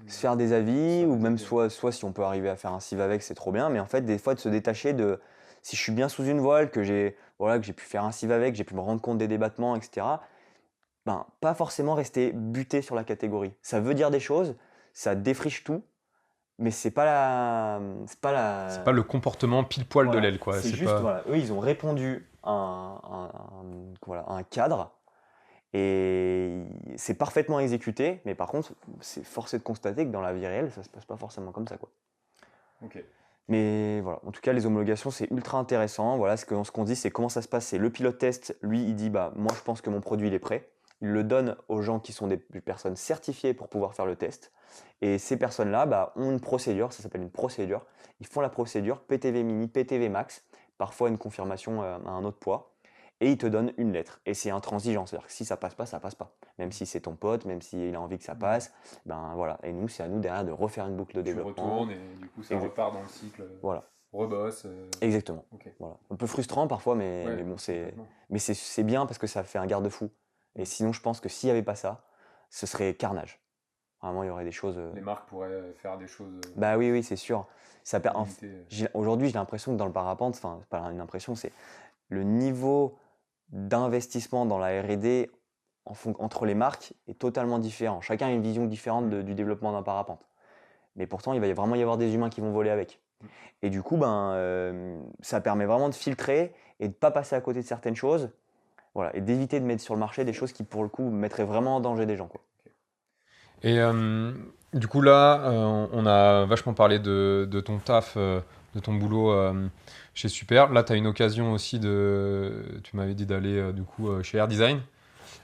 Se faire des avis, ou même soit si on peut arriver à faire un sieve avec, c'est trop bien, mais en fait, des fois, de se détacher de si je suis bien sous une voile, que j'ai pu faire un sieve avec, j'ai pu me rendre compte des débattements, etc. Ben, pas forcément rester buté sur la catégorie. Ça veut dire des choses, ça défriche tout, mais c'est pas C'est pas le comportement pile poil de voilà. l'aile, quoi. C'est C'est juste, pas... voilà, eux, ils ont répondu à voilà, à un cadre, et c'est parfaitement exécuté, mais par contre, c'est forcé de constater que dans la vie réelle, ça se passe pas forcément comme ça, quoi. Ok. Mais voilà, en tout cas, les homologations, c'est ultra intéressant. Voilà, ce qu'on dit, c'est comment ça se passe. C'est le pilote test, lui, il dit, bah, moi, je pense que mon produit, il est prêt. Il le donne aux gens qui sont des personnes certifiées pour pouvoir faire le test. Et ces personnes-là bah, ont une procédure, ça s'appelle une procédure. Ils font la procédure PTV mini, PTV max, parfois une confirmation à un autre poids. Et ils te donnent une lettre. Et c'est intransigeant, c'est-à-dire que si ça passe pas, ça passe pas. Même si c'est ton pote, même s'il a envie que ça passe, ben voilà. Et nous, c'est à nous derrière de refaire une boucle de Tu développement. retournes et du coup, ça Exact- repart dans le cycle. Voilà. Rebosse. Exactement. Ok. Voilà. Un peu frustrant parfois, Ouais, mais bon, complètement. c'est bien parce que ça fait un garde-fou. Et sinon, je pense que s'il n'y avait pas ça, ce serait carnage. Vraiment, il y aurait des choses. Les marques pourraient faire des choses Bah oui, oui, c'est sûr. limitées. Aujourd'hui, j'ai l'impression que dans le parapente, enfin, c'est pas une impression, c'est le niveau d'investissement dans la R&D entre les marques est totalement différent. Chacun a une vision différente du développement d'un parapente. Mais pourtant, il va vraiment y avoir des humains qui vont voler avec. Et du coup, ça permet vraiment de filtrer et de ne pas passer à côté de certaines choses, voilà, et d'éviter de mettre sur le marché des choses qui, pour le coup, mettraient vraiment en danger des gens, quoi. Et du coup, là, on a vachement parlé de ton taf, de ton boulot chez Super. Là, tu as une occasion aussi tu m'avais dit d'aller du coup chez Air Design.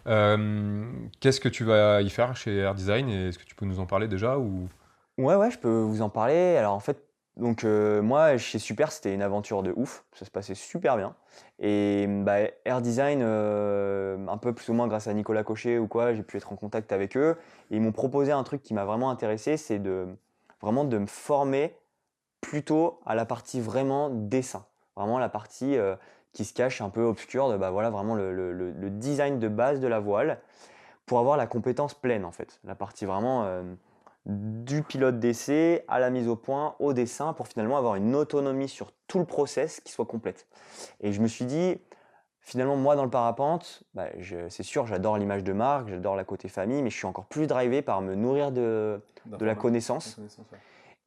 Qu'est-ce que tu vas y faire chez Air Design et est-ce que tu peux nous en parler déjà ou... Ouais, ouais, je peux vous en parler. Alors en fait, moi, chez Super, c'était une aventure de ouf. Ça se passait super bien. Et bah, Air Design, un peu plus ou moins grâce à Nicolas Cochet ou quoi, j'ai pu être en contact avec eux. Et ils m'ont proposé un truc qui m'a vraiment intéressé, c'est vraiment de me former plutôt à la partie vraiment dessin. Vraiment la partie qui se cache un peu obscure de bah, voilà, vraiment le design de base de la voile pour avoir la compétence pleine en fait. La partie vraiment du pilote d'essai à la mise au point, au dessin, pour finalement avoir une autonomie sur tout le process qui soit complète. Et je me suis dit, finalement, moi dans le parapente, bah, c'est sûr, j'adore l'image de marque, j'adore la côté famille, mais je suis encore plus drivé par me nourrir de la connaissance. Ouais.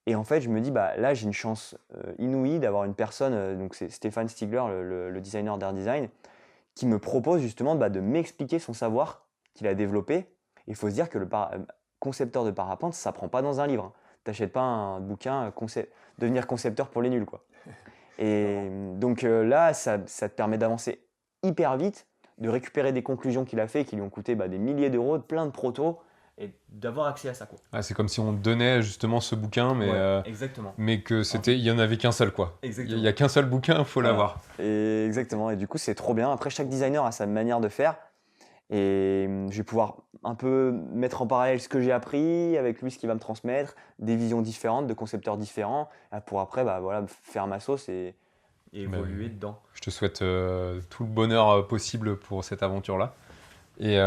Et en fait, je me dis, bah, là, j'ai une chance inouïe d'avoir une personne, donc c'est Stéphane Stigler, le designer d'Air Design, qui me propose justement bah, de m'expliquer son savoir qu'il a développé. Il faut se dire que le concepteur de parapente, ça ne s'apprend pas dans un livre. Tu n'achètes pas un bouquin devenir concepteur pour les nuls, quoi. Et donc là, ça te permet d'avancer hyper vite, de récupérer des conclusions qu'il a fait qui lui ont coûté bah, des milliers d'euros, plein de protos, et d'avoir accès à ça, quoi. Ah, c'est comme si on donnait justement ce bouquin, Exactement. mais que il y en avait qu'un seul, quoi. Il y a qu'un seul bouquin, il faut Voilà. l'avoir. Et exactement. Et du coup, c'est trop bien. Après, chaque designer a sa manière de faire. Et je vais pouvoir un peu mettre en parallèle ce que j'ai appris avec lui, ce qu'il va me transmettre, des visions différentes, de concepteurs différents, pour après bah, voilà, faire ma sauce et évoluer dedans. Je te souhaite tout le bonheur possible pour cette aventure-là. Et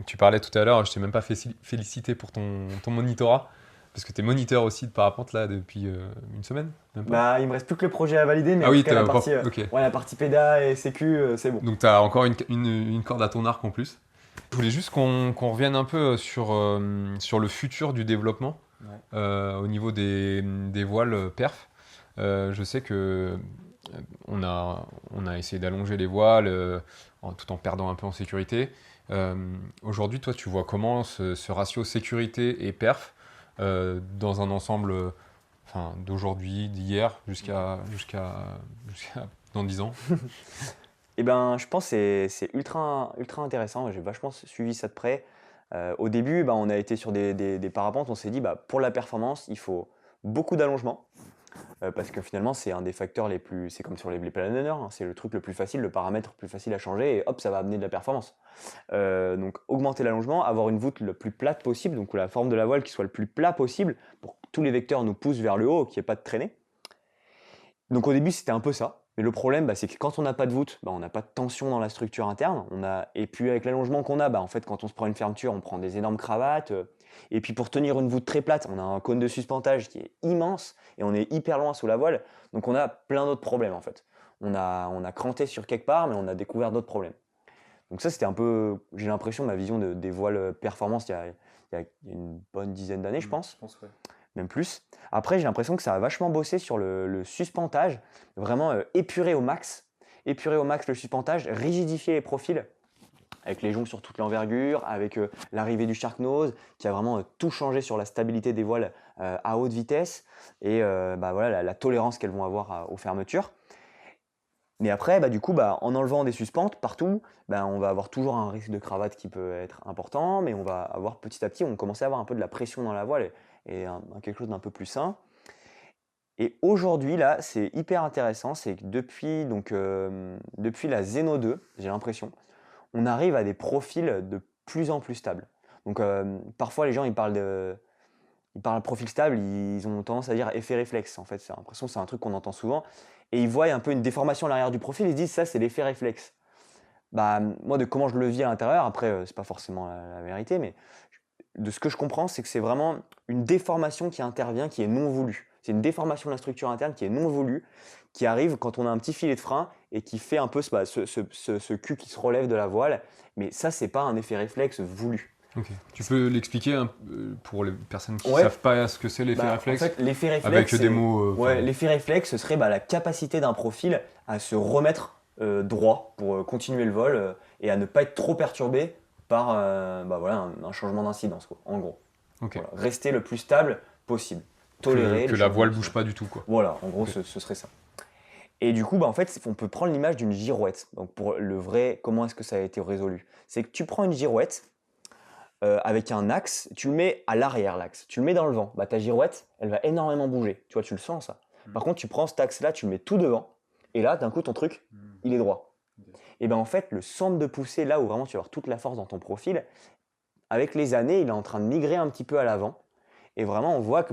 tu parlais tout à l'heure, je t'ai même pas félicité pour ton monitorat, parce que tu es moniteur aussi de parapente là depuis une semaine, même pas. Bah, il me reste plus que le projet à valider, mais Ah en oui, tout cas, la t'as partie, ok. la partie PEDA et Sécu, c'est bon. Donc tu as encore une corde à ton arc en plus. Je voulais juste qu'on revienne un peu sur le futur du développement au niveau des voiles perf. Je sais que on a essayé d'allonger les voiles tout en perdant un peu en sécurité. Aujourd'hui, toi, tu vois comment ce ratio sécurité et perf dans un ensemble d'aujourd'hui, d'hier, jusqu'à dans 10 ans? Et ben, je pense que c'est ultra, ultra intéressant. J'ai vachement suivi ça de près. Au début, bah, on a été sur des parapentes. On s'est dit, bah, pour la performance, il faut beaucoup d'allongement. Parce que finalement, c'est un des facteurs les plus. C'est comme sur les planeurs, hein, c'est le truc le plus facile, le paramètre le plus facile à changer, et hop, ça va amener de la performance. Donc, augmenter l'allongement, avoir une voûte le plus plate possible, donc la forme de la voile qui soit le plus plat possible, pour que tous les vecteurs nous poussent vers le haut, qu'il n'y ait pas de traînée. Donc, au début, c'était un peu ça. Mais le problème, c'est que quand on n'a pas de voûte, on n'a pas de tension dans la structure interne. Et puis avec l'allongement qu'on a, en fait, quand on se prend une fermeture, on prend des énormes cravates. Et puis pour tenir une voûte très plate, on a un cône de suspentage qui est immense et on est hyper loin sous la voile. Donc on a plein d'autres problèmes en fait. On a cranté sur quelque part, mais on a découvert d'autres problèmes. Donc ça, c'était un peu, j'ai l'impression, ma vision des voiles performance il y a une bonne dizaine d'années, je pense. Ouais. Même plus. Après, j'ai l'impression que ça a vachement bossé sur le suspentage, vraiment épurer au max le suspentage, rigidifier les profils, avec les joncs sur toute l'envergure, avec l'arrivée du Shark Nose, qui a vraiment tout changé sur la stabilité des voiles à haute vitesse, et voilà, la tolérance qu'elles vont avoir aux fermetures. Mais après, du coup, en enlevant des suspentes partout, on va avoir toujours un risque de cravate qui peut être important, mais on va avoir petit à petit, on commence à avoir un peu de la pression dans la voile et quelque chose d'un peu plus sain. Et aujourd'hui, là, c'est hyper intéressant, c'est que depuis la Zeno 2, j'ai l'impression, on arrive à des profils de plus en plus stables. Donc parfois, les gens, ils parlent de profil stable, ils ont tendance à dire effet réflexe. En fait, c'est l'impression que c'est un truc qu'on entend souvent. Et ils voient un peu une déformation à l'arrière du profil, ils se disent ça, c'est l'effet réflexe. Moi, de comment je le vis à l'intérieur, après, c'est pas forcément la vérité, mais de ce que je comprends, c'est que c'est vraiment une déformation qui intervient, qui est non voulue. C'est une déformation de la structure interne qui est non voulue, qui arrive quand on a un petit filet de frein et qui fait un peu ce cul qui se relève de la voile. Mais ça, c'est pas un effet réflexe voulu. Okay. Tu peux l'expliquer pour les personnes qui ne savent pas ce que c'est l'effet réflexe? En fait, l'effet réflexe, avec des mots. L'effet réflexe, ce serait la capacité d'un profil à se remettre droit pour continuer le vol et à ne pas être trop perturbé par un changement d'incidence, en gros. Okay. Voilà, rester le plus stable possible. Tolérer que la voile bouge pas du tout, quoi. Voilà, en gros, ce serait ça. Et du coup, en fait, on peut prendre l'image d'une girouette. Donc pour le vrai, comment est-ce que ça a été résolu? C'est que tu prends une girouette avec un axe, tu le mets à l'arrière, l'axe. Tu le mets dans le vent. Ta girouette, elle va énormément bouger. Tu vois, tu le sens, ça. Par contre, tu prends cet axe-là, tu le mets tout devant. Et là, d'un coup, ton truc, il est droit. Okay. Et en fait, le centre de poussée, là où vraiment tu vas avoir toute la force dans ton profil, avec les années, il est en train de migrer un petit peu à l'avant. Et vraiment, on voit que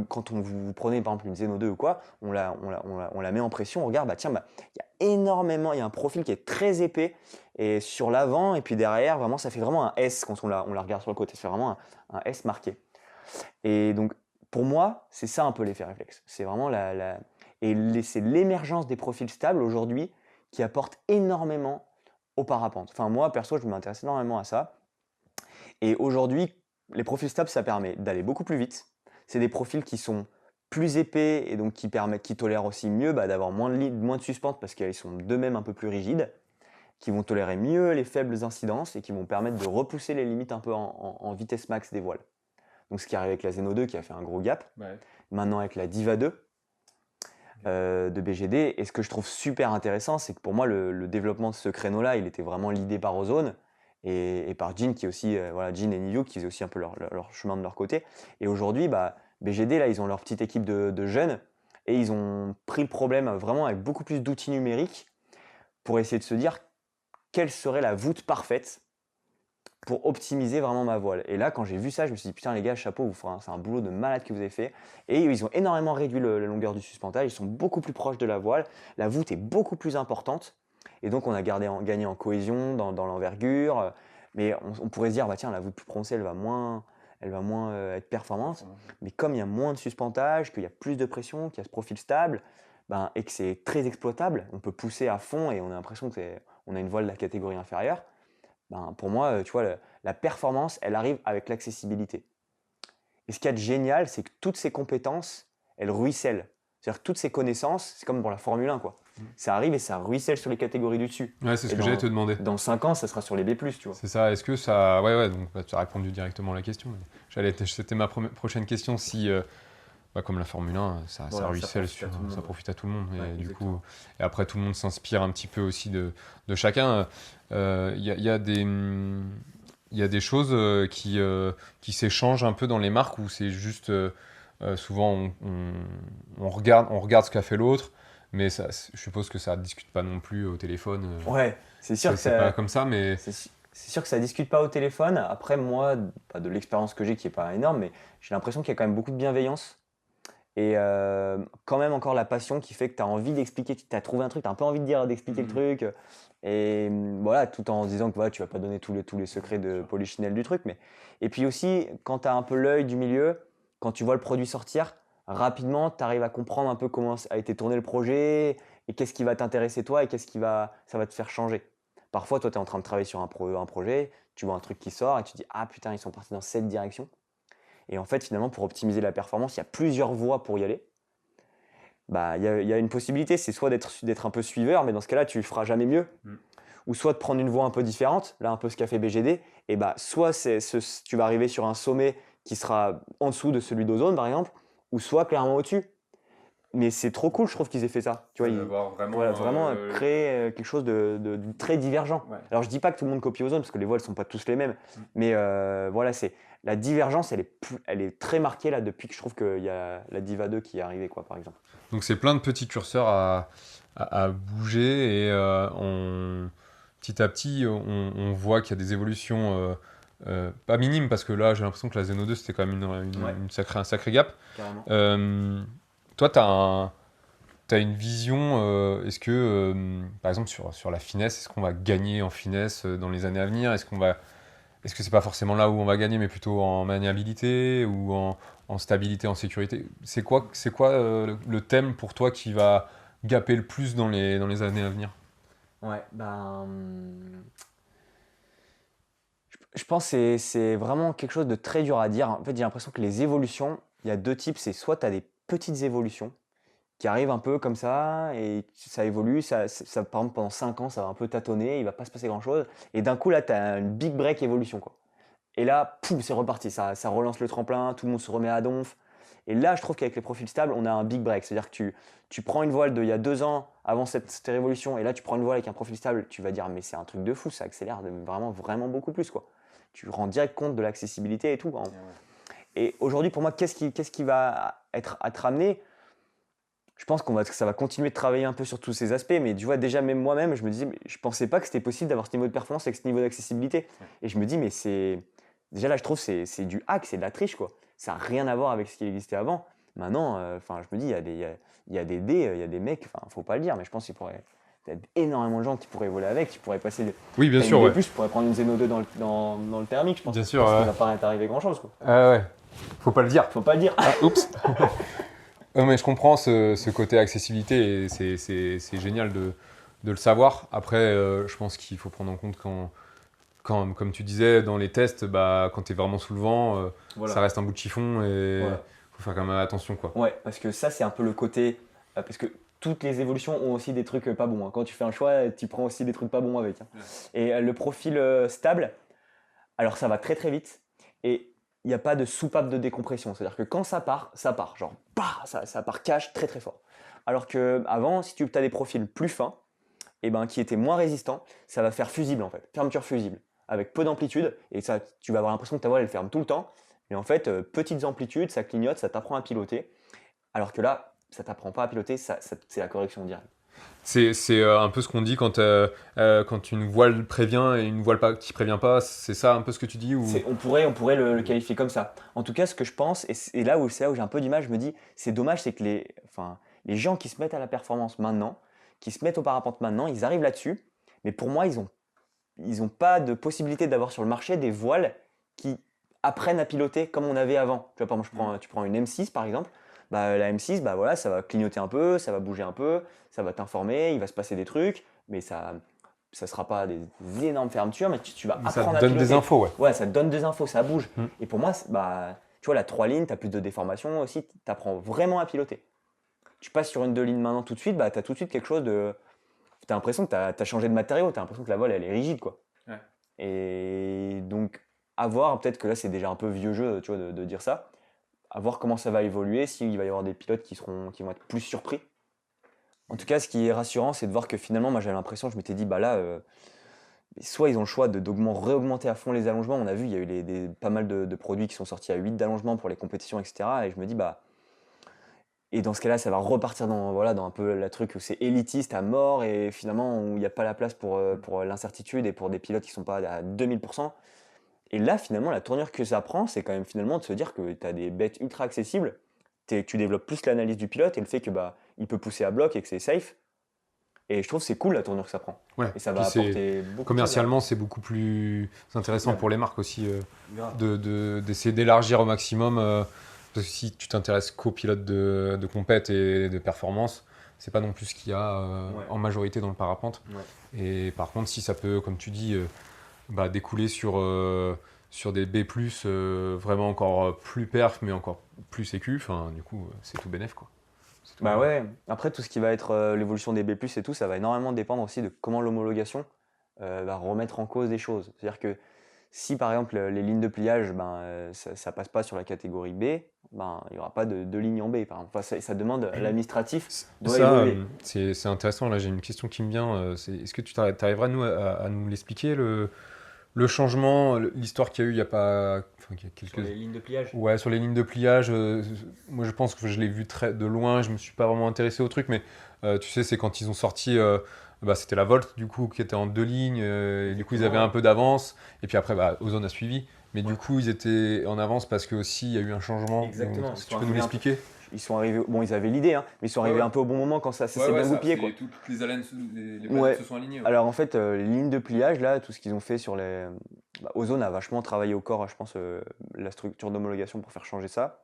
quand vous prenez par exemple une Zeno 2 ou quoi, on la met en pression, on regarde, il y a un profil qui est très épais et sur l'avant et puis derrière, vraiment, ça fait vraiment un S quand on la regarde sur le côté, ça fait vraiment un S marqué. Et donc, pour moi, c'est ça un peu l'effet réflexe. C'est vraiment c'est l'émergence des profils stables aujourd'hui qui apporte énormément au parapente. Enfin, moi, perso, je m'intéresse énormément à ça. Et aujourd'hui, les profils stables, ça permet d'aller beaucoup plus vite. C'est des profils qui sont plus épais et donc qui tolèrent aussi mieux d'avoir moins de suspentes parce qu'ils sont d'eux-mêmes un peu plus rigides, qui vont tolérer mieux les faibles incidences et qui vont permettre de repousser les limites un peu en vitesse max des voiles. Donc ce qui arrive avec la Zeno 2 qui a fait un gros gap, maintenant avec la Diva 2 de BGD. Et ce que je trouve super intéressant, c'est que pour moi, le développement de ce créneau-là, il était vraiment l'idée par Ozone. Et par Jin qui est aussi Jin et Niyu qui faisaient aussi un peu leur chemin de leur côté. Et aujourd'hui, BGD là, ils ont leur petite équipe de jeunes et ils ont pris le problème vraiment avec beaucoup plus d'outils numériques pour essayer de se dire quelle serait la voûte parfaite pour optimiser vraiment ma voile. Et là, quand j'ai vu ça, je me suis dit putain les gars, chapeau, c'est un boulot de malade que vous avez fait. Et ils ont énormément réduit la longueur du suspentage, ils sont beaucoup plus proches de la voile, la voûte est beaucoup plus importante. Et donc, on a gagné en cohésion dans l'envergure. Mais on pourrait se dire, la voûte plus prononcée, elle va moins être performante. Mais comme il y a moins de suspentage, qu'il y a plus de pression, qu'il y a ce profil stable, et que c'est très exploitable, on peut pousser à fond et on a l'impression qu'on a une voile de la catégorie inférieure. Pour moi, tu vois, la performance, elle arrive avec l'accessibilité. Et ce qu'il y a de génial, c'est que toutes ces compétences, elles ruissellent. C'est-à-dire que toutes ces connaissances, c'est comme pour la Formule 1, quoi. Ça arrive et ça ruisselle sur les catégories du dessus. Ouais, c'est ce que j'allais te demander. Dans 5 ans, ça sera sur les B+, tu vois. C'est ça. Est-ce que ça... Ouais, donc tu as répondu directement à la question. C'était ma prochaine question. Si, comme la Formule 1, ça ruisselle, ça profite à tout le monde. Et du coup, et après, tout le monde s'inspire un petit peu aussi de chacun. Il y a des choses qui s'échangent un peu dans les marques où c'est juste... souvent, on regarde ce qu'a fait l'autre. Mais ça, je suppose que ça ne discute pas non plus au téléphone. Ouais, c'est sûr que c'est pas comme ça, mais... C'est sûr que ça ne discute pas au téléphone. Après, moi, de l'expérience que j'ai qui n'est pas énorme, mais j'ai l'impression qu'il y a quand même beaucoup de bienveillance et quand même encore la passion qui fait que tu as envie d'expliquer, tu as trouvé un truc, tu as un peu envie d'expliquer le truc, et voilà, tout en se disant que voilà, tu vas pas donner tous les secrets de polichinelle du truc. Mais et puis aussi, quand tu as un peu l'œil du milieu, quand tu vois le produit sortir, rapidement, tu arrives à comprendre un peu comment a été tourné le projet et qu'est-ce qui va t'intéresser toi et ça va te faire changer. Parfois, toi, tu es en train de travailler sur un projet, tu vois un truc qui sort et tu te dis ah putain, ils sont partis dans cette direction. Et en fait, finalement, pour optimiser la performance, il y a plusieurs voies pour y aller. Bah, il y a une possibilité, c'est soit d'être un peu suiveur, mais dans ce cas-là, tu ne feras jamais mieux. Ou soit de prendre une voie un peu différente, là un peu ce qu'a fait BGD, et bah, soit tu vas arriver sur un sommet qui sera en dessous de celui d'Ozone, par exemple, ou soit clairement au-dessus. Mais c'est trop cool, je trouve qu'ils aient fait ça. Tu vois, D'avoir vraiment. voilà, vraiment créer quelque chose de très divergent. Ouais. Alors je dis pas que tout le monde copie Ozone, parce que les voiles ne sont pas tous les mêmes, mais voilà, la divergence, elle est très marquée là depuis que je trouve qu'il y a la Diva 2 qui est arrivée, quoi, par exemple. Donc c'est plein de petits curseurs à bouger et petit à petit on voit qu'il y a des évolutions pas minimes parce que là j'ai l'impression que la Zeno 2 c'était quand même un sacré gap. Carrément. Toi t'as une vision, est-ce que par exemple sur la finesse, est-ce qu'on va gagner en finesse dans les années à venir? Est-ce que c'est pas forcément là où on va gagner, mais plutôt en maniabilité ou en stabilité, en sécurité? C'est quoi le thème pour toi qui va gapper le plus dans les années à venir? Ouais, je pense que c'est vraiment quelque chose de très dur à dire. En fait, j'ai l'impression que les évolutions, il y a deux types. C'est soit tu as des petites évolutions qui arrivent un peu comme ça et ça évolue. Par exemple, pendant 5 ans, ça va un peu tâtonner, il va pas se passer grand-chose. Et d'un coup, là, tu as une big break évolution, quoi. Et là, pouf, c'est reparti. Ça relance le tremplin, tout le monde se remet à donf. Et là, je trouve qu'avec les profils stables, on a un big break. C'est-à-dire que tu prends une voile d'il y a 2 ans avant cette révolution, et là, tu prends une voile avec un profil stable, tu vas dire, mais c'est un truc de fou, ça accélère vraiment, vraiment beaucoup plus, quoi. Tu rends direct compte de l'accessibilité et tout. Hein. Et aujourd'hui, pour moi, qu'est-ce qui va être amené? Je pense que ça va continuer de travailler un peu sur tous ces aspects, mais tu vois, déjà, même moi-même, je me disais, mais je pensais pas que c'était possible d'avoir ce niveau de performance avec ce niveau d'accessibilité. Et je me dis, mais c'est. Déjà là, je trouve que c'est du hack, c'est de la triche, quoi. Ça n'a rien à voir avec ce qui existait avant. Maintenant, enfin, je me dis, il y a des dés, il y a des mecs, enfin, faut pas le dire, mais je pense qu'il pourrait. Il y a énormément de gens qui pourraient voler avec, qui pourraient passer. Oui, bien T'as sûr, une D+, ouais. tu pourrais prendre une Zeno 2 dans le thermique, je pense. Bien sûr, Parce qu'il ouais. va pas arriver grand-chose, quoi. Ouais. Faut pas le dire. Faut pas le dire. Ah, oups. Mais je comprends ce côté accessibilité et c'est génial de le savoir. Après, je pense qu'il faut prendre en compte comme tu disais, dans les tests, bah, quand tu es vraiment sous le vent, Voilà. ça reste un bout de chiffon et Voilà. faut faire quand même attention, quoi. Ouais, parce que ça, c'est un peu le côté. Parce que toutes les évolutions ont aussi des trucs pas bons. Hein. Quand tu fais un choix, tu prends aussi des trucs pas bons avec. Hein. Et le profil stable, alors ça va très très vite. Et il n'y a pas de soupape de décompression. C'est-à-dire que quand ça part, ça part. Genre, bah, ça part cash très très fort. Alors qu'avant, si tu as des profils plus fins, et ben, qui étaient moins résistants, ça va faire fusible en fait. Fermeture fusible. Avec peu d'amplitude. Et ça, tu vas avoir l'impression que ta voile elle ferme tout le temps. Et en fait, petites amplitudes, ça clignote, ça t'apprend à piloter. Alors que là, ça t'apprend pas à piloter, c'est la correction directe. C'est un peu ce qu'on dit quand une voile prévient et une voile qui prévient pas. C'est ça un peu ce que tu dis ou... On pourrait le qualifier comme ça. En tout cas, ce que je pense, et c'est là où j'ai un peu d'image, je me dis, c'est dommage, c'est que les gens qui se mettent à la performance maintenant, qui se mettent au parapente maintenant, ils arrivent là-dessus, mais pour moi, ils ont pas de possibilité d'avoir sur le marché des voiles qui apprennent à piloter comme on avait avant. Tu vois, par exemple, tu prends une M6 par exemple, bah, la M6, bah, voilà, ça va clignoter un peu, ça va bouger un peu, ça va t'informer, il va se passer des trucs, mais ça sera pas des énormes fermetures, mais tu vas Ça apprendre te à donne piloter. des infos, ouais. Ouais, ça te donne des infos, ça bouge. Mm. Et pour moi, bah, tu vois, la 3 lignes, tu as plus de déformation aussi, tu apprends vraiment à piloter. Tu passes sur une 2 lignes maintenant tout de suite, bah, tu as tout de suite quelque chose de. Tu as l'impression que tu as changé de matériau, tu as l'impression que la voile, elle est rigide, quoi. Ouais. Et donc, à voir, peut-être que là, c'est déjà un peu vieux jeu, tu vois, de dire ça. À voir comment ça va évoluer, s'il va y avoir des pilotes qui vont être plus surpris. En tout cas, ce qui est rassurant, c'est de voir que finalement, moi, j'avais l'impression, je m'étais dit, bah là, soit ils ont le choix réaugmenter à fond les allongements. On a vu, il y a eu pas mal de produits qui sont sortis à 8 d'allongement pour les compétitions, etc. Et je me dis, bah. Et dans ce cas-là, ça va repartir dans un peu le truc où c'est élitiste à mort et finalement où il n'y a pas la place pour l'incertitude et pour des pilotes qui ne sont pas à 2000%. Et là, finalement, la tournure que ça prend, c'est quand même finalement de se dire que tu as des bêtes ultra accessibles. tu développes plus l'analyse du pilote et le fait que il peut pousser à bloc et que c'est safe. Et je trouve que c'est cool la tournure que ça prend. Ouais. Et ça Puis va apporter beaucoup de choses. commercialement, c'est beaucoup plus intéressant pour les marques aussi Grave. d'essayer d'élargir au maximum. Parce que si tu t'intéresses qu'aux pilotes de compète et de performance, c'est pas non plus ce qu'il y a en majorité dans le parapente. Ouais. Et par contre, si ça peut, comme tu dis, découler sur des B+, vraiment encore plus perf, mais encore plus sécu, du coup, c'est tout bénef, quoi. C'est tout bénef. Ouais, après tout ce qui va être l'évolution des B+, et tout, ça va énormément dépendre aussi de comment l'homologation va remettre en cause des choses. C'est-à-dire que si par exemple les lignes de pliage, ça passe pas sur la catégorie B, il n'y aura pas de ligne en B. Par exemple. Enfin, ça demande, l'administratif doit Ça, évoluer. c'est intéressant. Là, j'ai une question qui me vient. Est-ce que tu arriveras à nous l'expliquer, le changement, l'histoire qu'il y a eu il y a pas... Enfin, il y a quelques... Sur les lignes de pliage. Ouais, sur les lignes de pliage, moi je pense que je l'ai vu très de loin, je me suis pas vraiment intéressé au truc, mais tu sais, c'est quand ils ont sorti, c'était la Volt du coup qui était en 2 lignes, et du coup ils avaient un peu d'avance, et puis après Ozone a suivi, mais du coup ils étaient en avance parce que aussi il y a eu un changement. Exactement. Donc, est-ce que tu peux nous l'expliquer? Ils sont arrivés, bon, ils avaient l'idée, hein, mais ils sont arrivés un peu au bon moment quand ça s'est bien goupillé, quoi. Toutes les haleines, les Ouais. se sont alignées. Alors en fait, les lignes de pliage, là, tout ce qu'ils ont fait sur les. Ozone a vachement travaillé au corps, je pense, la structure d'homologation pour faire changer ça.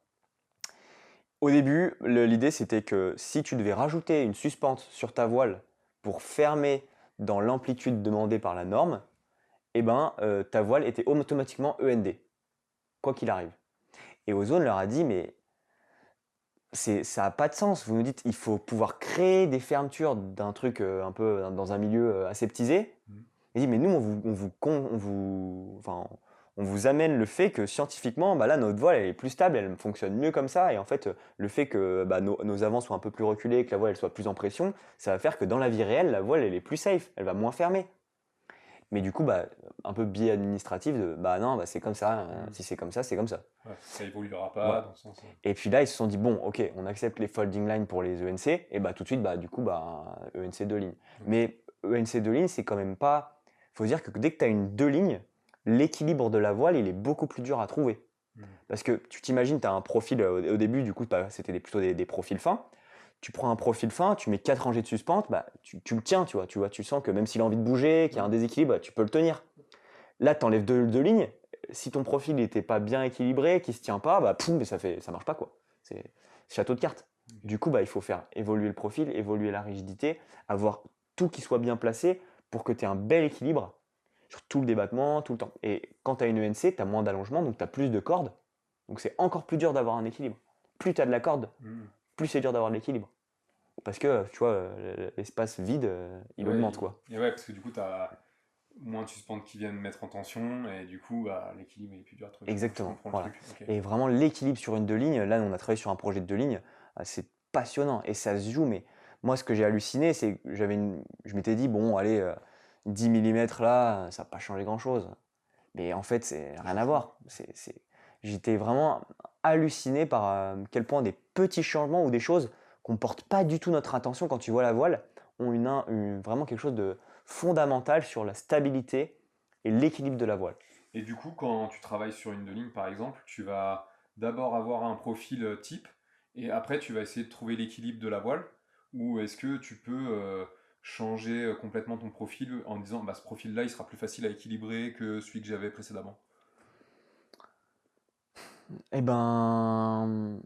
Au début, l'idée c'était que si tu devais rajouter une suspente sur ta voile pour fermer dans l'amplitude demandée par la norme, ta voile était automatiquement END, quoi qu'il arrive. Et Ozone leur a dit, mais ça n'a pas de sens. Vous nous dites il faut pouvoir créer des fermetures d'un truc un peu dans un milieu aseptisé. Il dit mais nous on vous amène le fait que scientifiquement là notre voile elle est plus stable, elle fonctionne mieux comme ça et en fait le fait que nos avants soient un peu plus reculés, que la voile elle soit plus en pression, ça va faire que dans la vie réelle la voile elle est plus safe, elle va moins fermer. Mais du coup un peu biais administratif de non c'est comme ça, si c'est comme ça c'est comme ça. Ouais, ça évoluera pas dans le sens. Et puis là, ils se sont dit, bon, ok, on accepte les folding lines pour les ENC, et tout de suite, ENC 2 lignes. Mais ENC 2 lignes, c'est quand même pas. Il faut dire que dès que tu as une 2 lignes, l'équilibre de la voile, il est beaucoup plus dur à trouver. Parce que tu t'imagines, tu as un profil, au début, du coup, c'était plutôt des profils fins. Tu prends un profil fin, tu mets 4 rangées de suspente, tu le tiens, tu vois, tu sens que même s'il a envie de bouger, qu'il y a un déséquilibre, tu peux le tenir. Là, tu enlèves 2 lignes. Si ton profil n'était pas bien équilibré, qu'il ne se tient pas, ça marche pas, quoi. C'est château de cartes. Du coup, il faut faire évoluer le profil, évoluer la rigidité, avoir tout qui soit bien placé pour que tu aies un bel équilibre sur tout le débattement, tout le temps. Et quand tu as une ENC, tu as moins d'allongement, donc tu as plus de cordes. Donc c'est encore plus dur d'avoir un équilibre. Plus tu as de la corde, plus c'est dur d'avoir de l'équilibre. Parce que, tu vois, l'espace vide, il augmente, quoi. Et ouais, parce que du coup, tu as moins de suspentes qui viennent mettre en tension, et du coup, l'équilibre est plus dur à trouver. Exactement. Voilà. Okay. Et vraiment, l'équilibre sur une 2 lignes, là, on a travaillé sur un projet de 2 lignes, c'est passionnant et ça se joue. Mais moi, ce que j'ai halluciné, c'est que je m'étais dit, bon, allez, 10 mm là, ça va pas changer grand-chose. Mais en fait, c'est rien à voir. J'étais vraiment halluciné par quel point des petits changements ou des choses qu'on ne porte pas du tout notre attention quand tu vois la voile ont vraiment quelque chose de fondamental sur la stabilité et l'équilibre de la voile. Et du coup, quand tu travailles sur une 2 lignes, par exemple, tu vas d'abord avoir un profil type, et après tu vas essayer de trouver l'équilibre de la voile, ou est-ce que tu peux changer complètement ton profil en disant ce profil-là, il sera plus facile à équilibrer que celui que j'avais précédemment? Eh ben,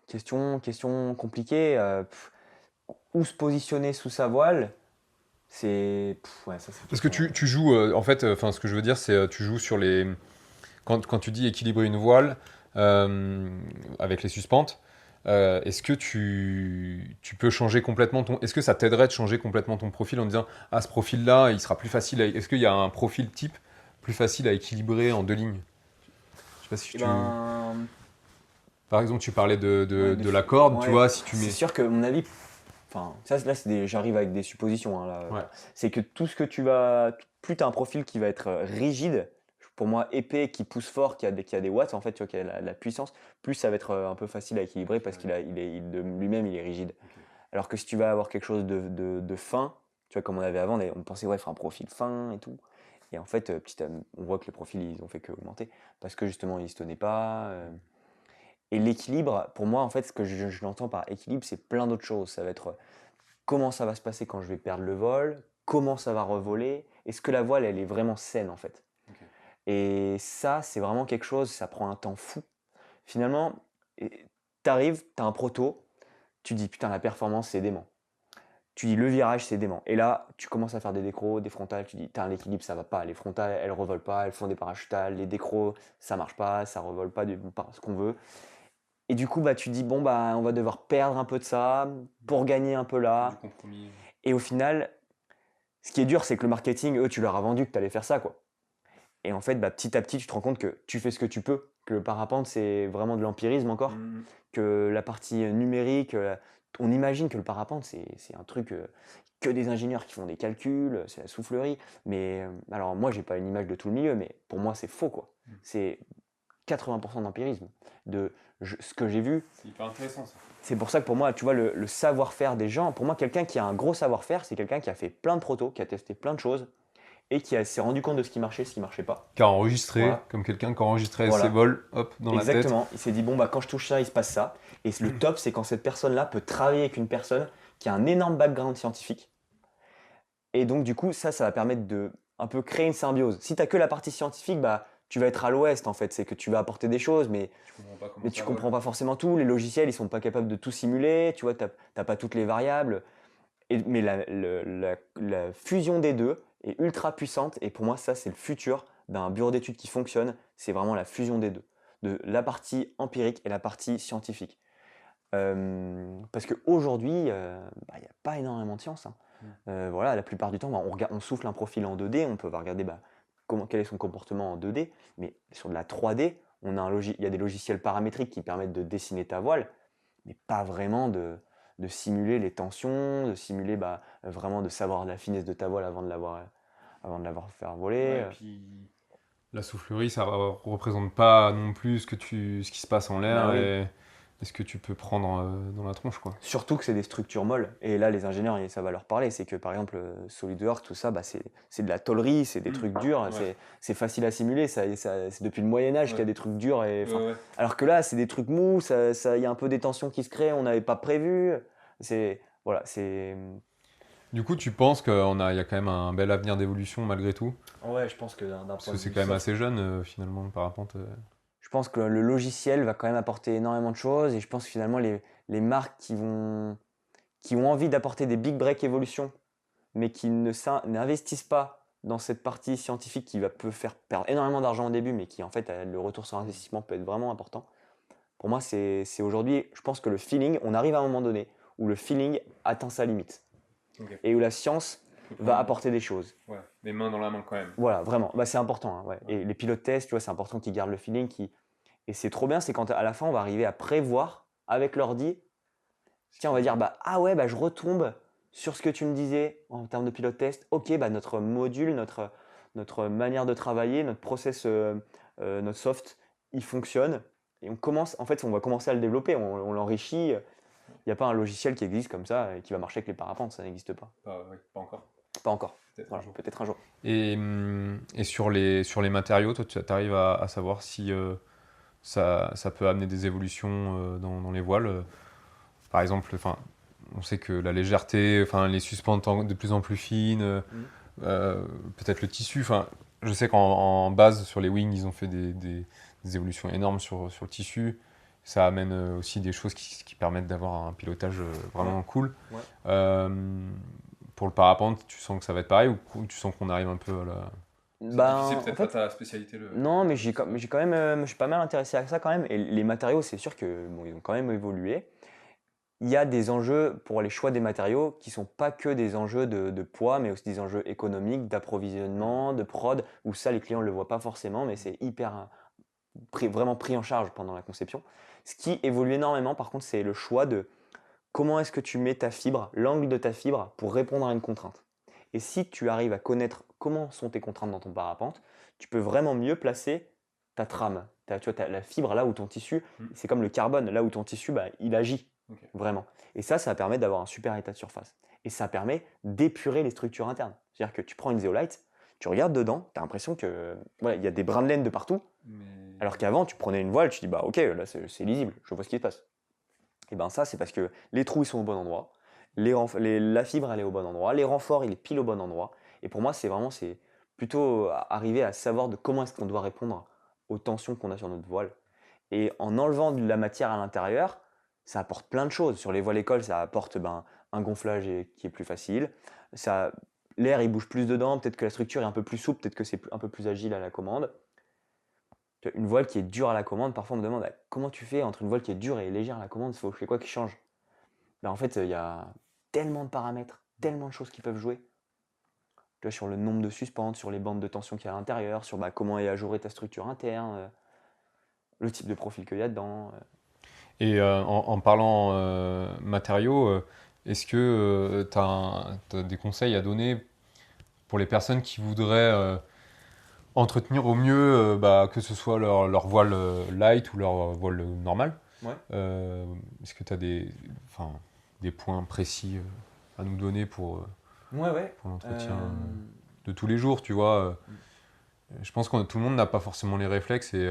question compliquée. Où se positionner sous sa voile, c'est. Ouais, ça, c'est Parce que tu joues, en fait, ce que je veux dire, c'est tu joues sur les. Quand tu dis équilibrer une voile avec les suspentes, est-ce que tu peux changer complètement ton. Est-ce que ça t'aiderait de changer complètement ton profil en disant ce profil-là, il sera plus facile à. Est-ce qu'il y a un profil type plus facile à équilibrer en 2 lignes? Je sais pas si Par exemple, tu parlais de la corde, tu vois, si tu mets. C'est sûr que, à mon avis. Enfin, ça, là, j'arrive avec des suppositions. Hein, là. Ouais. C'est que tout ce que tu vas. Plus tu as un profil qui va être rigide, pour moi, épais, qui pousse fort, qui a des watts, en fait, tu vois, qui a la puissance, plus ça va être un peu facile à équilibrer parce lui-même, il est rigide. Okay. Alors que si tu vas avoir quelque chose de fin, tu vois, comme on avait avant, on pensait, faire un profil fin et tout. Et en fait, on voit que les profils, ils ont fait qu'augmenter parce que justement, ils ne se tenaient pas. Et l'équilibre, pour moi, en fait, ce que je l'entends par équilibre, c'est plein d'autres choses. Ça va être comment ça va se passer quand je vais perdre le vol, comment ça va revoler, est-ce que la voile, elle est vraiment saine, en fait. Ok. Et ça, c'est vraiment quelque chose, ça prend un temps fou. Finalement, t'arrives, t'as un proto, tu dis putain, la performance, c'est dément. Tu dis le virage, c'est dément. Et là, tu commences à faire des décros, des frontales, tu dis putain, l'équilibre, ça va pas. Les frontales, elles revolent pas, elles font des parachutales, les décros, ça marche pas, ça revole pas ce qu'on veut. Et du coup, bah, tu dis bon, bah, on va devoir perdre un peu de ça pour gagner un peu Du là. compromis. Et au final, ce qui est dur, c'est que le marketing, eux, tu leur as vendu que tu allais faire ça, quoi. Et en fait, bah, petit à petit, tu te rends compte que tu fais ce que tu peux, que le parapente, c'est vraiment de l'empirisme encore, Mhm. que la partie numérique, on imagine que le parapente, c'est un truc que des ingénieurs qui font des calculs, c'est la soufflerie. Mais alors, moi, j'ai pas une image de tout le milieu, mais pour moi, c'est faux, quoi. Mm. C'est 80% d'empirisme. De ce que j'ai vu, C'est hyper intéressant ça. c'est pour ça que pour moi, tu vois, le savoir-faire des gens, pour moi, quelqu'un qui a un gros savoir-faire, c'est quelqu'un qui a fait plein de protos, qui a testé plein de choses et s'est rendu compte de ce qui marchait pas. Qui a enregistré, Voilà. comme quelqu'un qui a enregistré ses Voilà. vols, hop, dans la tête. Exactement. Il s'est dit, bon, bah, quand je touche ça, il se passe ça. Et le top, c'est quand cette personne-là peut travailler avec une personne qui a un énorme background scientifique. Et donc, du coup, ça va permettre de un peu créer une symbiose. Si tu n'as que la partie scientifique, bah, tu vas être à l'ouest, en fait. C'est que tu vas apporter des choses, mais Je comprends pas comment mais tu ça comprends vole. pas forcément tout. Les logiciels, ils sont pas capables de tout simuler. Tu vois, t'as pas toutes les variables. Mais la fusion des deux est ultra puissante. Et pour moi, ça, c'est le futur d'un bureau d'études qui fonctionne. C'est vraiment la fusion des deux, de la partie empirique et la partie scientifique. Parce qu'aujourd'hui, il n'y a pas énormément de science, hein. Mm. Voilà, la plupart du temps, bah, on souffle un profil en 2D, on peut regarder bah, quel est son comportement en 2D, mais sur de la 3D, il y a des logiciels paramétriques qui permettent de dessiner ta voile, mais pas vraiment de simuler les tensions, de simuler bah, vraiment de savoir la finesse de ta voile avant de l'avoir fait Ouais, voler. et puis la soufflerie, ça représente pas non plus ce qui se passe en Bah l'air oui. et ce que tu peux prendre dans la tronche, quoi. Surtout que c'est des structures molles. Et là, les ingénieurs, ça va leur parler. C'est que par exemple, SolidWorks, tout ça, bah, c'est de la tôlerie, c'est des trucs durs, Ouais. c'est facile à simuler. C'est depuis le Moyen-Âge qu'il y a Ouais. des trucs durs. Ouais. Alors que là, c'est des trucs mous, il y a un peu des tensions qui se créent, on n'avait pas prévu. Voilà, c'est. Du coup, tu penses qu'il y a quand même un bel avenir d'évolution malgré tout? Ouais, je pense que d'un Parce point que de c'est vue quand même soft, assez jeune, finalement, le parapente. je pense que le logiciel va quand même apporter énormément de choses. Et je pense que finalement, les marques qui ont envie d'apporter des big break évolution mais qui n'investissent pas dans cette partie scientifique peut faire perdre énormément d'argent au début, mais qui en fait, le retour sur investissement peut être vraiment important. Pour moi, c'est aujourd'hui, je pense que le feeling, on arrive à un moment donné où le feeling atteint sa limite Ok. et où la science Faut va prendre apporter des choses. ouais, les mains dans la main quand même. Voilà, vraiment, bah, c'est important, hein, ouais. Ouais. Et les pilotes tests, tu vois, c'est important qu'ils gardent le feeling. Et c'est trop bien, c'est quand à la fin, on va arriver à prévoir avec l'ordi. Tiens, on va dire, bah, ah ouais, bah, je retombe sur ce que tu me disais en termes de pilote test. Ok, bah, notre module, notre manière de travailler, notre process, notre soft, il fonctionne. Et en fait, on va commencer à le développer, on l'enrichit. Il n'y a pas un logiciel qui existe comme ça et qui va marcher avec les parapentes, ça n'existe pas. Ouais, pas encore. Pas encore. Peut-être un Voilà, jour. peut-être un jour. Et sur les matériaux, toi, tu arrives à savoir si ça peut amener des évolutions dans les voiles. Par exemple, on sait que la légèreté, les suspentes de plus en plus fines, peut-être le tissu. Je sais qu'en base, sur les wings, ils ont fait des évolutions énormes sur le tissu. Ça amène aussi des choses qui permettent d'avoir un pilotage vraiment cool. Ouais. Pour le parapente, tu sens que ça va être pareil ou tu sens qu'on arrive un peu à la... C'est Ben, difficile, peut-être en fait, pas ta spécialité. non, mais j'ai quand même, je suis pas mal intéressé à ça quand même. Et les matériaux, c'est sûr que bon, ils ont quand même évolué. Il y a des enjeux pour les choix des matériaux qui sont pas que des enjeux de poids, mais aussi des enjeux économiques, d'approvisionnement, de prod, où ça, les clients ne le voient pas forcément, mais c'est hyper vraiment pris en charge pendant la conception. Ce qui évolue énormément, par contre, c'est le choix de comment est-ce que tu mets ta fibre, l'angle de ta fibre pour répondre à une contrainte. Et si tu arrives à connaître comment sont tes contraintes dans ton parapente, tu peux vraiment mieux placer ta trame. Tu vois, t'as la fibre là où ton tissu, c'est comme le carbone, là où ton tissu, bah, il agit Ok. vraiment. Et ça permet d'avoir un super état de surface. Et ça permet d'épurer les structures internes. C'est-à-dire que tu prends une zeolite, tu regardes dedans, tu as l'impression que il y a des brins de laine de partout, Alors qu'avant, tu prenais une voile, tu dis, bah ok, là c'est lisible, je vois ce qui se passe. Et ben ça, c'est parce que les trous, ils sont au bon endroit, la fibre, elle est au bon endroit, les renforts, il est pile au bon endroit. Et pour moi, c'est plutôt arriver à savoir de comment est-ce qu'on doit répondre aux tensions qu'on a sur notre voile. Et en enlevant de la matière à l'intérieur, ça apporte plein de choses. Sur les voiles écoles, ça apporte un gonflage qui est plus facile. Ça, l'air, il bouge plus dedans. Peut-être que la structure est un peu plus souple. Peut-être que c'est un peu plus agile à la commande. Une voile qui est dure à la commande, parfois on me demande comment tu fais entre une voile qui est dure et légère à la commande, il faut quoi qui change. Ben, en fait, il y a tellement de paramètres, tellement de choses qui peuvent jouer. Tu vois, sur le nombre de suspentes, sur les bandes de tension qu'il y a à l'intérieur, sur comment est ajourée ta structure interne, le type de profil qu'il y a dedans. Et en parlant matériaux, est-ce que tu as des conseils à donner pour les personnes qui voudraient entretenir au mieux, que ce soit leur voile light ou leur voile normal? Ouais. Est-ce que tu as des points précis à nous donner pour Ouais. l'entretien de tous les jours, tu vois? Je pense que tout le monde n'a pas forcément les réflexes et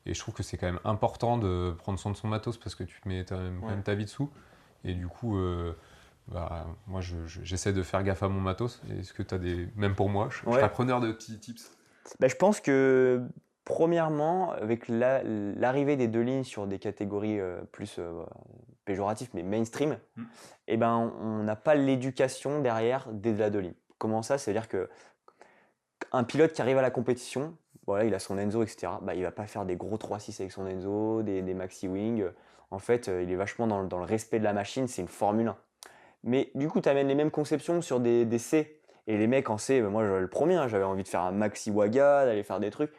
je trouve que c'est quand même important de prendre soin de son matos parce que tu te mets quand même ta vie dessous. Et du coup, moi, j'essaie de faire gaffe à mon matos. Est-ce que tu as même pour moi, je serais preneur de petits tips. Je pense que, premièrement, avec l'arrivée des deux lignes sur des catégories plus péjoratives, mais mainstream, eh ben, on n'a pas l'éducation derrière des de la deux lignes. Comment ça? C'est-à-dire qu'un pilote qui arrive à la compétition, voilà, il a son Enzo, etc. Il ne va pas faire des gros 3-6 avec son Enzo, des maxi wing. En fait, il est vachement dans le respect de la machine, c'est une Formule 1. Mais du coup, tu amènes les mêmes conceptions sur des C. Et les mecs en C, moi le premier, j'avais envie de faire un maxi waga, d'aller faire des trucs.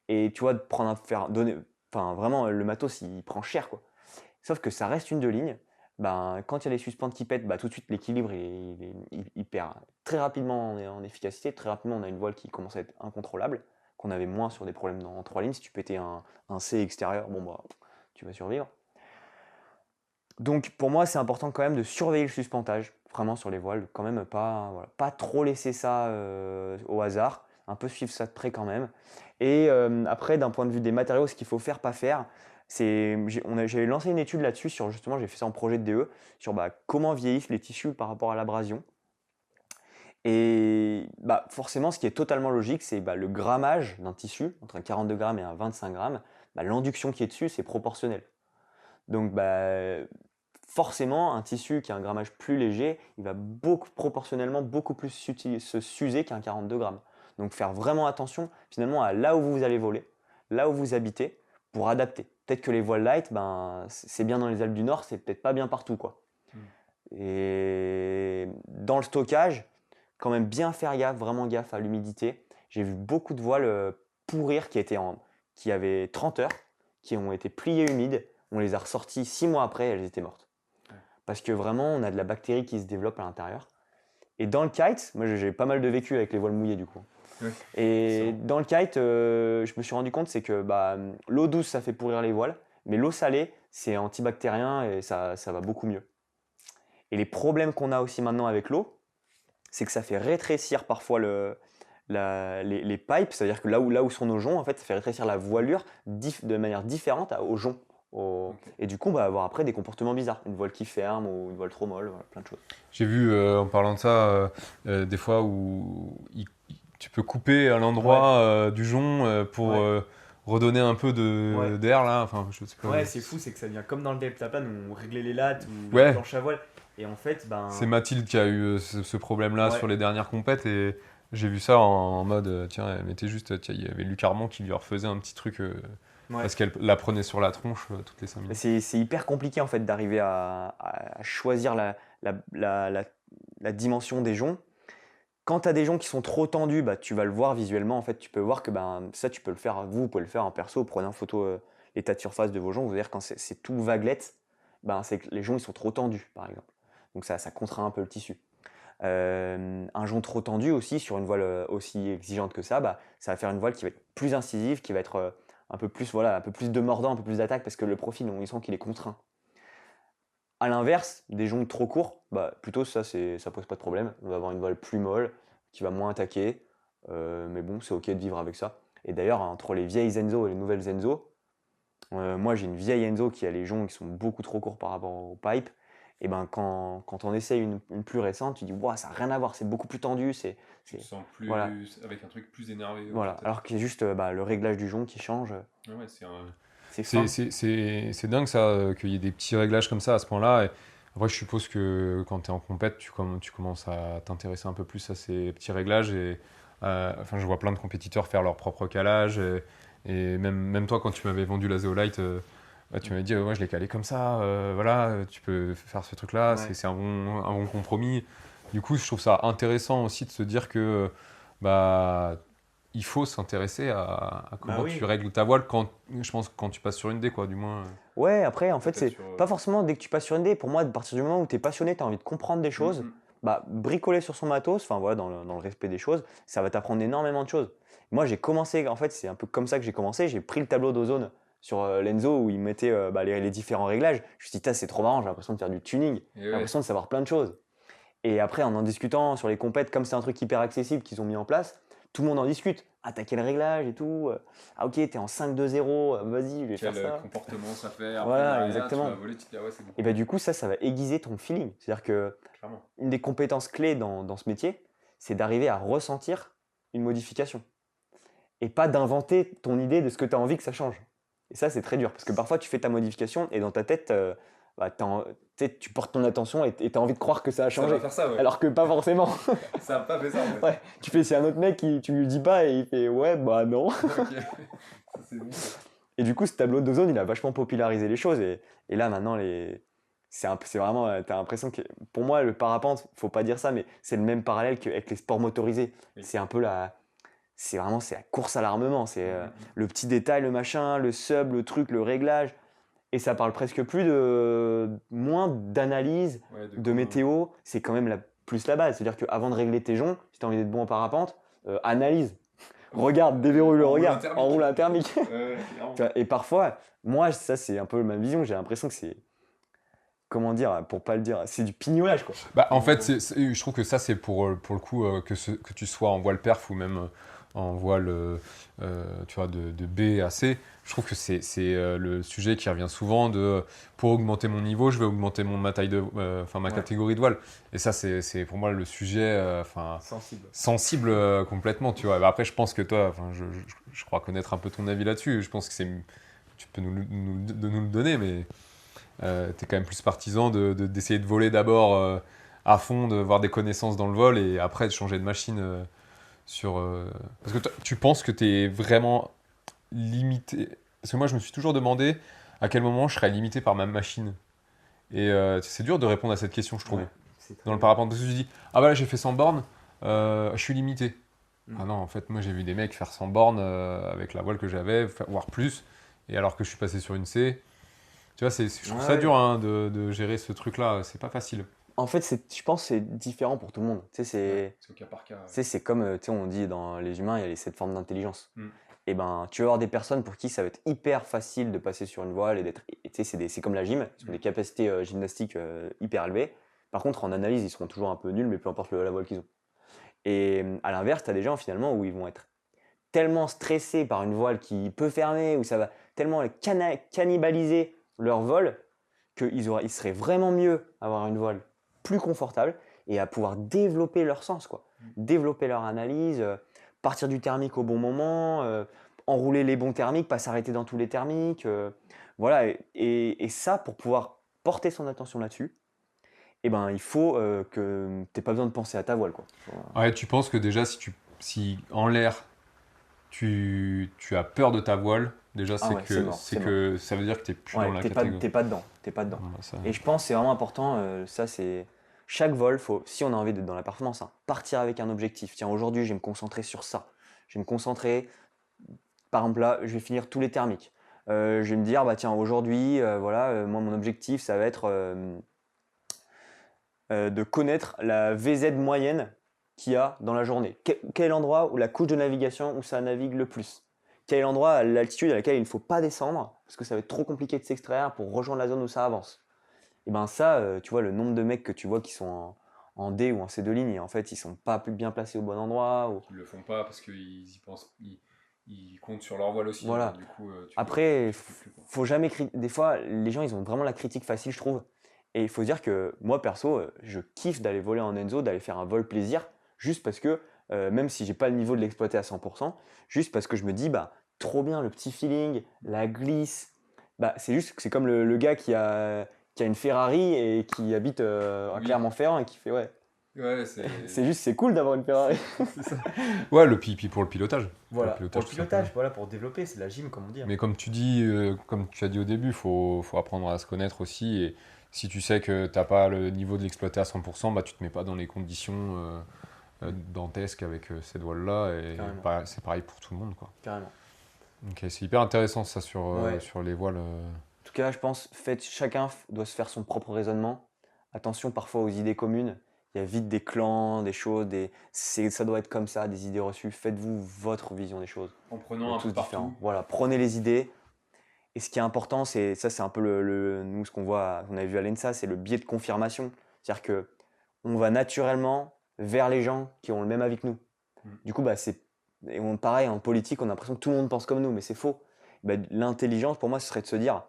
Et tu vois, de prendre enfin vraiment, le matos, il prend cher, quoi. Sauf que ça reste une deux lignes. Quand il y a les suspentes qui pètent, tout de suite l'équilibre il perd très rapidement en efficacité. Très rapidement, on a une voile qui commence à être incontrôlable, qu'on avait moins sur des problèmes en trois lignes. Si tu pétais un C extérieur, tu vas survivre. Donc pour moi, c'est important quand même de surveiller le suspentage, vraiment sur les voiles, quand même pas trop laisser ça au hasard, un peu suivre ça de près quand même. Et après, d'un point de vue des matériaux, ce qu'il faut faire, pas faire, j'ai lancé une étude là-dessus, justement, j'ai fait ça en projet de DE, sur comment vieillissent les tissus par rapport à l'abrasion. Et forcément, ce qui est totalement logique, c'est le grammage d'un tissu, entre un 42 grammes et un 25 grammes, l'induction qui est dessus, c'est proportionnel. Donc forcément, un tissu qui a un grammage plus léger, il va proportionnellement beaucoup plus se s'user qu'un 42 grammes. Donc faire vraiment attention finalement à là où vous allez voler, là où vous habitez, pour adapter. Peut-être que les voiles light, c'est bien dans les Alpes du Nord, c'est peut-être pas bien partout, quoi. Et dans le stockage, quand même bien faire gaffe, vraiment gaffe à l'humidité. J'ai vu beaucoup de voiles pourrir qui avaient 30 heures, qui ont été pliées humides. On les a ressorties 6 mois après, elles étaient mortes. Parce que vraiment, on a de la bactérie qui se développe à l'intérieur. Et dans le kite, moi j'ai pas mal de vécu avec les voiles mouillées du coup. Oui, Et dans le kite, je me suis rendu compte, c'est que l'eau douce, ça fait pourrir les voiles, mais l'eau salée, c'est antibactérien et ça va beaucoup mieux. Et les problèmes qu'on a aussi maintenant avec l'eau, c'est que ça fait rétrécir parfois les pipes, c'est-à-dire que là où sont nos joncs, en fait, ça fait rétrécir la voilure de manière différente aux joncs. Et du coup, on va avoir après des comportements bizarres, une voile qui ferme ou une voile trop molle, voilà, plein de choses. J'ai vu, en parlant de ça, des fois où tu peux couper à l'endroit du jonc pour redonner un peu d'air là. Enfin, je sais pas. Ouais, c'est fou, c'est que ça devient comme dans le deltaplane où on réglait les lattes ou Ouais. la planche à voile. Et en fait, C'est Mathilde qui a eu ce problème-là sur les dernières compètes et j'ai vu ça en mode, tiens, elle mettait juste, tiens, il y avait Luc Armand qui lui refaisait un petit truc parce qu'elle la prenait sur la tronche toutes les 5 minutes. C'est hyper compliqué en fait d'arriver à choisir la dimension des joncs. Quand tu as des joncs qui sont trop tendus, tu vas le voir visuellement. En fait, tu peux voir que ça, tu peux le faire, vous pouvez le faire en perso, prenez en photo l'état de surface de vos joncs. Vous allez dire quand c'est tout vaguelette, c'est que les joncs ils sont trop tendus par exemple. Donc ça contraint un peu le tissu. Un jonc trop tendu aussi, sur une voile aussi exigeante que ça va faire une voile qui va être plus incisive, qui va être un peu plus de mordant, un peu plus d'attaque, parce que le profil, on sent qu'il est contraint. A l'inverse, des joncs trop courts, plutôt ça pose pas de problème. On va avoir une voile plus molle, qui va moins attaquer, mais bon, c'est ok de vivre avec ça. Et d'ailleurs, entre les vieilles Enzo et les nouvelles Enzo, moi j'ai une vieille Enzo qui a les joncs qui sont beaucoup trop courts par rapport aux pipes. Et ben quand on essaye une plus récente, tu dis ouah, ça n'a rien à voir, c'est beaucoup plus tendu, Tu te sens plus voilà. avec un truc plus énervé. Voilà, alors qu'il y a juste le réglage du jonc qui change. Ouais, C'est fin. c'est dingue ça, qu'il y ait des petits réglages comme ça à ce point-là. Et après, je suppose que quand tu es en compète, tu commences à t'intéresser un peu plus à ces petits réglages. Et, enfin, je vois plein de compétiteurs faire leur propre calage. Et même toi, quand tu m'avais vendu la Zeolite, tu m'avais dit, ouais, je l'ai calé comme ça. Voilà, tu peux faire ce truc-là. Ouais. C'est un bon compromis. Du coup, je trouve ça intéressant aussi de se dire que bah, il faut s'intéresser à comment oui. tu règles ta voile je pense, quand tu passes sur une D, quoi, du moins. Ouais, après, en fait, Peut-être c'est sur, pas forcément dès que tu passes sur une dé. Pour moi, à partir du moment où tu es passionné, tu as envie de comprendre des choses, bricoler sur son matos, enfin voilà, dans le respect des choses, ça va t'apprendre énormément de choses. Moi, j'ai commencé, en fait, c'est un peu comme ça que j'ai commencé. J'ai pris le tableau d'ozone sur l'Enzo où il mettait les différents réglages. Je me suis dit, Tain, c'est trop marrant, j'ai l'impression de faire du tuning, Et j'ai ouais. l'impression de savoir plein de choses. Et après, en discutant sur les compètes, comme c'est un truc hyper accessible qu'ils ont mis en place, tout le monde en discute. Ah, t'as quel réglage et tout? Ah, ok, t'es en 5-2-0, vas-y, je vais faire Quel ça. comportement ça fait, après Voilà, derrière, exactement. tu vas voler, tu te dis, ah ouais, c'est beaucoup Et mieux, du coup, ça va aiguiser ton feeling. C'est-à-dire que clairement. une des compétences clés dans ce métier, c'est d'arriver à ressentir une modification. Et pas d'inventer ton idée de ce que tu as envie que ça change. Et ça, c'est très dur. Parce que parfois, tu fais ta modification et dans ta tête, tu portes ton attention et tu as envie de croire que ça a Ça changé. va faire ça, ouais. Alors que pas forcément. Ça a pas fait ça, en fait. Ouais, tu fais, c'est un autre mec qui tu lui dis pas et il fait ouais, bah non. Ok. Ça, c'est bon, ça. Et du coup, ce tableau d'ozone, il a vachement popularisé les choses. Et là, maintenant, c'est vraiment, t'as l'impression que, pour moi, le parapente, faut pas dire ça, mais c'est le même parallèle qu'avec les sports motorisés. Oui. C'est la course à l'armement. C'est le petit détail, le machin, le sub, le truc, le réglage. Et ça parle presque plus moins d'analyse, Ouais, de météo. C'est quand même plus la base. C'est-à-dire qu'avant de régler tes joncs, si tu as envie d'être bon en parapente, analyse. Regarde, déverrouille le regard, enroule un thermique. Et parfois, moi, ça, c'est un peu ma vision. J'ai l'impression que c'est, comment dire, pour pas le dire, c'est du pignolage, quoi. Bah, en fait, je trouve que ça, c'est pour le coup, que tu sois en voile perf ou même en voile tu vois, de B à C. Je trouve que c'est le sujet qui revient souvent pour augmenter mon niveau, je vais augmenter ma taille ma catégorie de voile. Et ça, c'est pour moi le sujet sensible complètement. Tu vois. Bah, après, je pense que toi, je crois connaître un peu ton avis là-dessus. Je pense que tu peux nous le donner, mais tu es quand même plus partisan d'essayer de voler d'abord à fond, de voir des connaissances dans le vol et après de changer de machine Parce que tu penses que tu es vraiment limité. Parce que moi, je me suis toujours demandé à quel moment je serais limité par ma machine. Et c'est dur de répondre à cette question, je trouve. Ouais, Dans le parapente, parce que je dis, ah bah là, j'ai fait 100 bornes, je suis limité. Mm. Ah non, en fait, moi, j'ai vu des mecs faire 100 bornes avec la voile que j'avais, voire plus. Et alors que je suis passé sur une C, tu vois, je trouve ça dur hein, de gérer ce truc-là. C'est pas facile. En fait, je pense que c'est différent pour tout le monde. Tu sais, C'est au cas par cas. c'est comme, on dit dans les humains, il y a les 7 formes d'intelligence. Mm. Et ben, tu vas avoir des personnes pour qui ça va être hyper facile de passer sur une voile et tu sais, c'est comme la gym, ils ont des capacités gymnastiques hyper élevées. Par contre, en analyse, ils seront toujours un peu nuls, mais peu importe la voile qu'ils ont. Et à l'inverse, tu as des gens finalement où ils vont être tellement stressés par une voile qui peut fermer, où ça va tellement cannibaliser leur vol, ils seraient vraiment mieux à avoir une voile plus confortable et à pouvoir développer leur sens, quoi. Développer leur analyse, partir du thermique au bon moment, enrouler les bons thermiques, pas s'arrêter dans tous les thermiques. Voilà, et ça, pour pouvoir porter son attention là-dessus, eh ben, il faut que tu n'aies pas besoin de penser à ta voile, quoi. Ouais, tu penses que déjà, si en l'air, tu as peur de ta voile, déjà, Ah ouais, c'est mort, c'est que ça veut dire que tu n'es plus dans la catégorie. T'es pas dedans, t'es pas dedans. Bon, bah, ça- Et je pense que c'est vraiment important, ça c'est chaque vol, si on a envie d'être dans la performance, hein, partir avec un objectif. Tiens, aujourd'hui, je vais me concentrer sur ça. Je vais me concentrer, par exemple là, je vais finir tous les thermiques. Je vais me dire, bah tiens, aujourd'hui, voilà, moi mon objectif, ça va être de connaître la VZ moyenne qu'il y a dans la journée. Quel endroit où la couche de navigation où ça navigue le plus? Quel endroit à l'altitude à laquelle il ne faut pas descendre parce que ça va être trop compliqué de s'extraire pour rejoindre la zone où ça avance? Et ben ça, tu vois, le nombre de mecs que tu vois qui sont en D ou en C2 lignes et en fait ils sont pas plus bien placés au bon endroit. Ils le font pas parce qu'ils y pensent. ils comptent sur leur voile aussi. Voilà. Du coup, Après, tu peux plus, quoi. faut jamais des fois, les gens, ils ont vraiment la critique facile, je trouve. Et il faut dire que moi, perso, je kiffe d'aller voler en Enzo, d'aller faire un vol plaisir, juste parce que, même si j'ai pas le niveau de l'exploiter à 100%, juste parce que je me dis, bah, trop bien, le petit feeling, la glisse. Bah, c'est juste que c'est comme le gars qui a une Ferrari et qui habite à Oui. Clermont-Ferrand et qui fait, ouais, Ouais, c'est juste, c'est cool d'avoir une Ferrari. c'est ça. Ouais, le pipi pour le pilotage. Voilà, Pour le pour le tout pilotage, simplement. voilà, pour développer, c'est de la gym, comme on dit. Mais comme tu dis, comme tu as dit au début, faut apprendre à se connaître aussi. Et si tu sais que t'as pas le niveau de l'exploiter à 100%, bah tu te mets pas dans les conditions dantesques avec cette voile-là. Et Carrément. c'est pareil pour tout le monde, quoi. Carrément. Ok, c'est hyper intéressant ça Ouais. sur les voiles. En tout cas, je pense, chacun doit se faire son propre raisonnement. Attention parfois aux idées communes. Il y a vite des clans, des choses, ça doit être comme ça, des idées reçues. Faites-vous votre vision des choses. En On prenant est un peu tous différents. partout. Voilà, prenez les idées. Et ce qui est important, c'est un peu nous, ce qu'on voit, qu'on a vu à l'ENSA, c'est le biais de confirmation. C'est-à-dire que on va naturellement vers les gens qui ont le même avis que nous. Mm. Du coup, bah, pareil, en politique, on a l'impression que tout le monde pense comme nous, mais c'est faux. Bah, l'intelligence, pour moi, ce serait de se dire,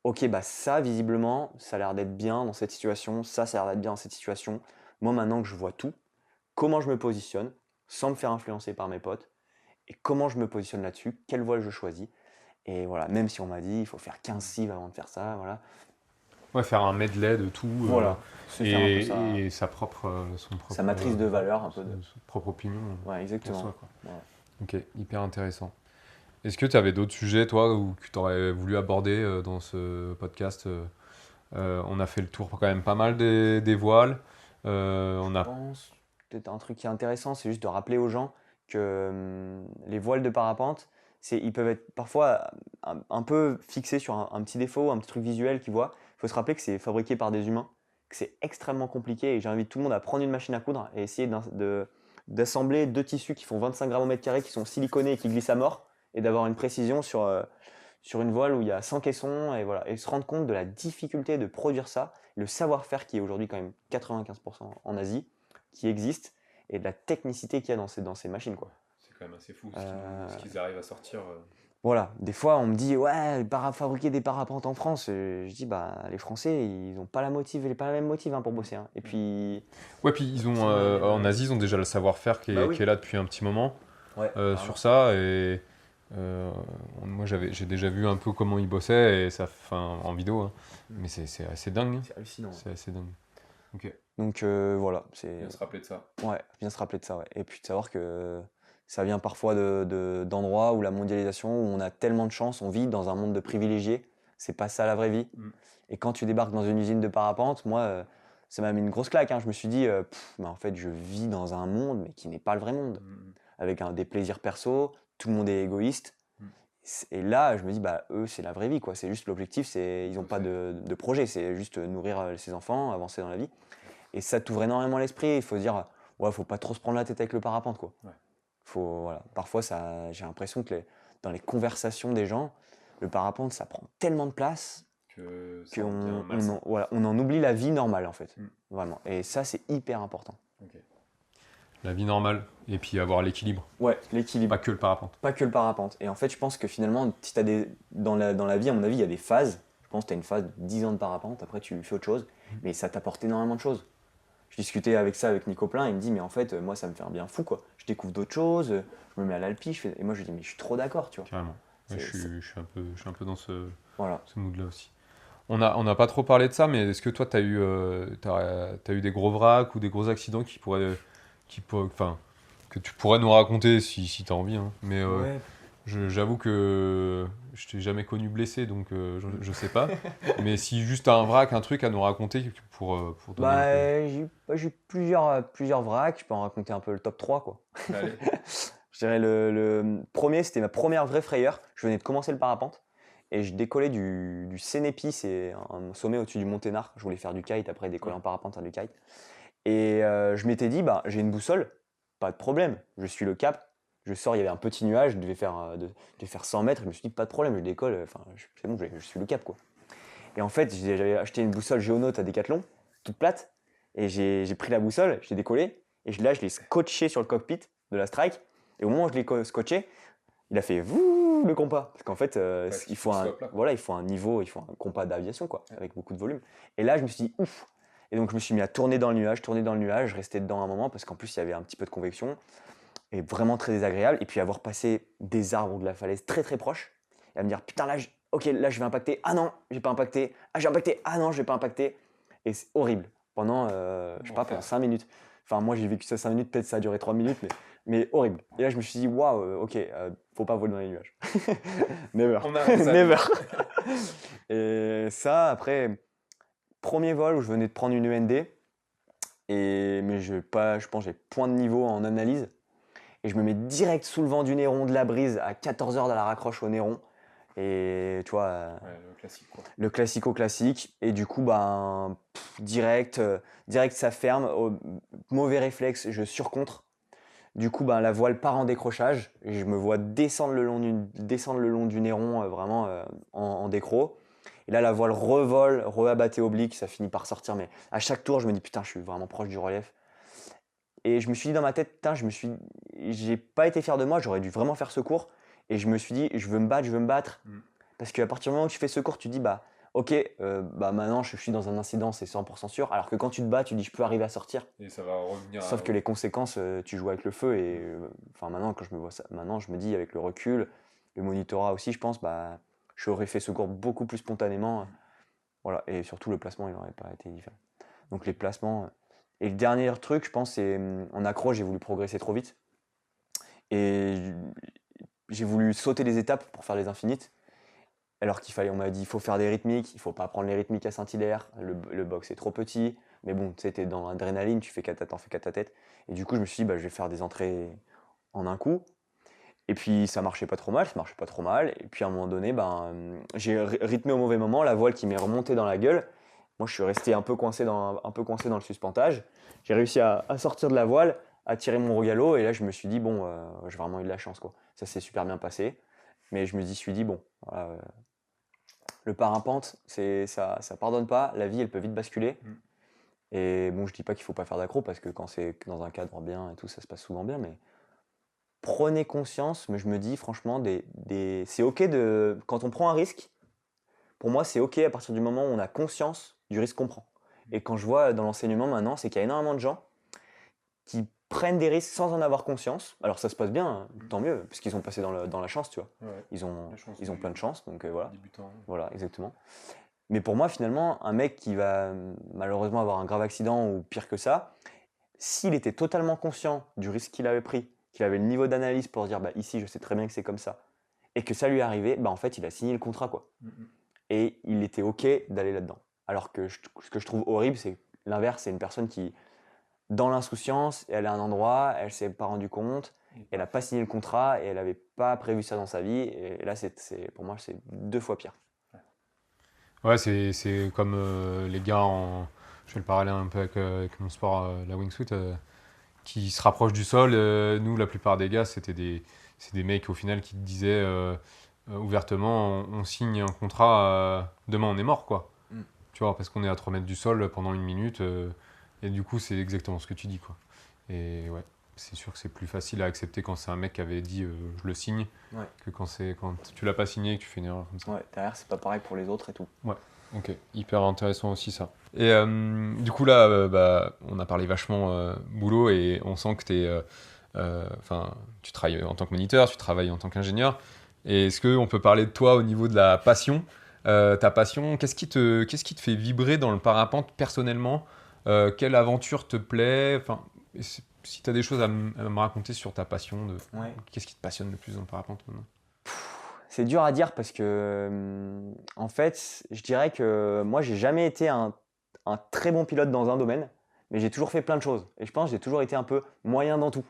ok, bah ça, visiblement, ça a l'air d'être bien dans cette situation, ça a l'air d'être bien dans cette situation. Moi, maintenant que je vois tout, comment je me positionne, sans me faire influencer par mes potes, et comment je me positionne là-dessus, quelle voile je choisis. Et voilà, même si on m'a dit, il faut faire 15 cives avant de faire ça, voilà. Ouais, faire un medley de tout. Voilà, se faire un peu ça, Et sa propre, son propre, sa matrice de valeur, un peu de... son propre opinion. Ouais, Pour exactement. soi, quoi. Voilà. Ok, hyper intéressant. Est-ce que tu avais d'autres sujets, toi, ou que tu aurais voulu aborder dans ce podcast on a fait le tour quand même pas mal des voiles. On Je a... pense, peut-être un truc qui est intéressant, c'est juste de rappeler aux gens que les voiles de parapente, ils peuvent être parfois un peu fixés sur un petit défaut, un petit truc visuel qu'ils voient. Il faut se rappeler que c'est fabriqué par des humains, que c'est extrêmement compliqué et j'invite tout le monde à prendre une machine à coudre et essayer d'assembler deux tissus qui font 25 grammes au mètre carré, qui sont siliconés et qui glissent à mort et d'avoir une précision sur une voile où il y a 100 caissons et voilà, et se rendre compte de la difficulté de produire ça, le savoir-faire qui est aujourd'hui quand même 95% en Asie, qui existe, et de la technicité qu'il y a dans ces machines, quoi. C'est quand même assez fou Euh, ce qu'ils arrivent à sortir. Voilà, des fois on me dit ouais, fabriquer des parapentes en France, je dis bah les Français ils n'ont pas pas la même motive hein, pour bosser. Hein. Et puis Ouais, puis ils ont, en Asie, ils ont déjà le savoir-faire Bah oui. qui est là depuis un petit moment Ouais, sur ça. Et moi, j'ai déjà vu un peu comment ils bossaient et ça, enfin, en vidéo. Hein. Mais c'est assez dingue. Hein. c'est hallucinant. C'est assez dingue. Ok. Donc voilà, Bien se rappeler de ça. ouais, bien se rappeler de ça, ouais. Et puis de savoir que ça vient parfois d'endroits où la mondialisation, où on a tellement de chance, on vit dans un monde de privilégiés. C'est pas ça la vraie vie. Mm. Et quand tu débarques dans une usine de parapente, moi, ça m'a mis une grosse claque. Hein. Je me suis dit, mais en fait, je vis dans un monde, mais qui n'est pas le vrai monde. Mm. Avec des plaisirs perso, tout le monde est égoïste. Mm. Et là, je me dis, bah, eux, c'est la vraie vie, quoi. C'est juste l'objectif, ils n'ont pas de projet, c'est juste nourrir ses enfants, avancer dans la vie. Et ça t'ouvre énormément l'esprit. Il faut se dire, ouais, faut pas trop se prendre la tête avec le parapente, quoi. Ouais. Voilà. Parfois, j'ai l'impression que dans les conversations des gens, le parapente, ça prend tellement de place Que ça en devient qu'on malsain. voilà, on en oublie la vie normale, en fait. Mm. Vraiment. Et ça, c'est hyper important. Ok. La vie normale. Et puis avoir l'équilibre. Ouais, l'équilibre. Pas que le parapente. Pas que le parapente. Et en fait, je pense que finalement, si dans la vie, à mon avis, il y a des phases. Je pense que tu as une phase de 10 ans de parapente, après tu fais autre chose. Mais ça t'apporte énormément de choses. Je discutais avec Nico Plein, il me dit, mais en fait, moi, ça me fait un bien fou, quoi. Je découvre d'autres choses, je me mets à l'alpi, et moi, je lui dis, mais je suis trop d'accord, tu vois. Carrément. Ouais, C'est- je suis un peu dans Voilà. ce mood-là aussi. On n'a pas trop parlé de ça, mais est-ce que toi, tu as eu des gros vracs ou des gros accidents enfin, que tu pourrais nous raconter si tu as envie. Hein. Mais Ouais. j'avoue que je t'ai jamais connu blessé, donc je sais pas. Mais si juste t'as un vrac, un truc à nous raconter pour donner un Bah, j'ai eu plusieurs vracs, je peux en raconter un peu le top 3, quoi. peu. Allez. Je dirais le premier, c'était ma première vraie frayeur. Je venais de commencer le parapente et je décollais du Sénépi, c'est un sommet au-dessus du Mont Ténard. Je voulais faire du kite, après décoller en parapente, faire du kite. Et je m'étais dit, bah, j'ai une boussole, pas de problème, je suis le cap. Je sors, il y avait un petit nuage, je devais faire 100 mètres. Je me suis dit, pas de problème, je décolle, enfin, c'est bon, je suis le cap, quoi. Et en fait, j'avais acheté une boussole Géonaute à Decathlon, toute plate, et j'ai pris la boussole, j'ai décollé, et là, je l'ai scotché sur le cockpit de la Strike. Et au moment où je l'ai scotché, il a fait Vouh, le compas. Parce qu'en fait, il faut un, stop, là, quoi. voilà, il faut un niveau, il faut un compas d'aviation, quoi, avec beaucoup de volume. Et là, je me suis dit ouf. Et donc, je me suis mis à tourner dans le nuage, rester dedans un moment, parce qu'en plus, il y avait un petit peu de convection, et vraiment très désagréable. Et puis, avoir passé des arbres ou de la falaise très très proche, et à me dire putain, là, ok, là, je vais impacter. Ah non, j'ai pas impacté. Ah, j'ai impacté. Ah non, je vais pas impacter. Et c'est horrible. Pendant, je sais pas, pendant 5 minutes. Enfin, moi, j'ai vécu ça 5 minutes, peut-être ça a duré 3 minutes, mais horrible. Et là, je me suis dit, waouh, ok, faut pas voler dans les nuages. Never. On arrête ça. Never. Et ça, après, premier vol où je venais de prendre une END, mais je pense que j'ai point de niveau en analyse. Et je me mets direct sous le vent du Néron, de la brise, à 14 heures de la raccroche au Néron. Et tu vois, Ouais, le classique, quoi. le classico-classique. Et du coup, ben, direct, ça ferme. Mauvais réflexe, je surcontre. Du coup, ben, la voile part en décrochage. Et je me vois descendre le long du Néron, vraiment en décro. Et là, la voile revole, re-abatté oblique. Ça finit par sortir. Mais à chaque tour, je me dis, putain, je suis vraiment proche du relief. Et je me suis dit dans ma tête, putain, j'ai pas été fier de moi, j'aurais dû vraiment faire secours. Et je me suis dit, je veux me battre, je veux me battre. Parce qu'à partir du moment où tu fais secours, tu dis, bah, ok, bah maintenant je suis dans un incident, c'est 100% sûr. Alors que quand tu te bats, tu dis, je peux arriver à sortir. Et ça va revenir. Sauf que les conséquences, tu joues avec le feu. Et enfin, maintenant, quand je me vois ça, maintenant, je me dis, avec le recul, le monitorat aussi, je pense, bah, j'aurais fait secours beaucoup plus spontanément. Voilà. Et surtout, le placement, il n'aurait pas été différent. Donc, les placements. Et le dernier truc, je pense, c'est en accro, j'ai voulu progresser trop vite. Et j'ai voulu sauter les étapes pour faire les infinites. Alors on m'a dit, il faut faire des rythmiques, il faut pas prendre les rythmiques à Saint-Hilaire, le box est trop petit. Mais bon, tu sais, t'es dans l'adrénaline, t'en fais qu'à ta tête. Et du coup, je me suis dit, bah, je vais faire des entrées en un coup. Et puis, ça marchait pas trop mal. Et puis, à un moment donné, ben, j'ai rythmé au mauvais moment, la voile qui m'est remontée dans la gueule. Moi, je suis resté un peu coincé dans le suspentage. J'ai réussi à sortir de la voile, à tirer mon rogalot. Et là, je me suis dit, bon, j'ai vraiment eu de la chance, quoi. Ça s'est super bien passé. Mais je me suis dit, bon, voilà, le parapente, ça pardonne pas. La vie, elle peut vite basculer. Et bon, je dis pas qu'il faut pas faire d'accro parce que quand c'est dans un cadre bien et tout, ça se passe souvent bien. Mais prenez conscience. Mais je me dis, franchement, c'est ok quand on prend un risque. Pour moi, c'est ok à partir du moment où on a conscience du risque qu'on prend. Et quand je vois dans l'enseignement maintenant, c'est qu'il y a énormément de gens qui prennent des risques sans en avoir conscience. Alors ça se passe bien, hein, tant mieux, parce qu'ils sont passés dans la chance, tu vois. Ouais. Ils ont chance, plein de chance, donc voilà. Débutant. Voilà, exactement. Mais pour moi, finalement, un mec qui va malheureusement avoir un grave accident ou pire que ça, s'il était totalement conscient du risque qu'il avait pris, qu'il avait le niveau d'analyse pour se dire, bah, ici, je sais très bien que c'est comme ça, et que ça lui est arrivé, bah, en fait, il a signé le contrat, quoi. Et il était OK d'aller là-dedans. Alors que ce que je trouve horrible, c'est l'inverse, c'est une personne qui, dans l'insouciance, elle est à un endroit, elle s'est pas rendu compte, elle n'a pas signé le contrat et elle n'avait pas prévu ça dans sa vie. Et là, pour moi, c'est 2 fois pire. Ouais, c'est comme les gars je fais le parallèle un peu avec mon sport, la wingsuit, qui se rapprochent du sol. Nous, la plupart des gars, c'est des mecs au final qui te disaient ouvertement, on signe un contrat, demain on est mort, quoi. Tu vois, parce qu'on est à 3 mètres du sol pendant 1 minute. Et du coup, c'est exactement ce que tu dis, quoi. Et ouais, c'est sûr que c'est plus facile à accepter quand c'est un mec qui avait dit je le signe, que quand tu l'as pas signé et que tu fais une erreur comme ça. Ouais, derrière, c'est pas pareil pour les autres et tout. Ouais, ok, hyper intéressant aussi ça. Et du coup là, bah, on a parlé vachement boulot et on sent que tu travailles en tant que moniteur, tu travailles en tant qu'ingénieur. Et est-ce qu'on peut parler de toi au niveau de la passion? Ta passion, qu'est-ce qui te fait vibrer dans le parapente personnellement? Quelle aventure te plaît? Enfin, si tu as des choses à me raconter sur ta passion, qu'est-ce qui te passionne le plus dans le parapente maintenant? C'est dur à dire parce que, en fait, je dirais que moi, j'ai jamais été un très bon pilote dans un domaine, mais j'ai toujours fait plein de choses. Et je pense que j'ai toujours été un peu moyen dans tout.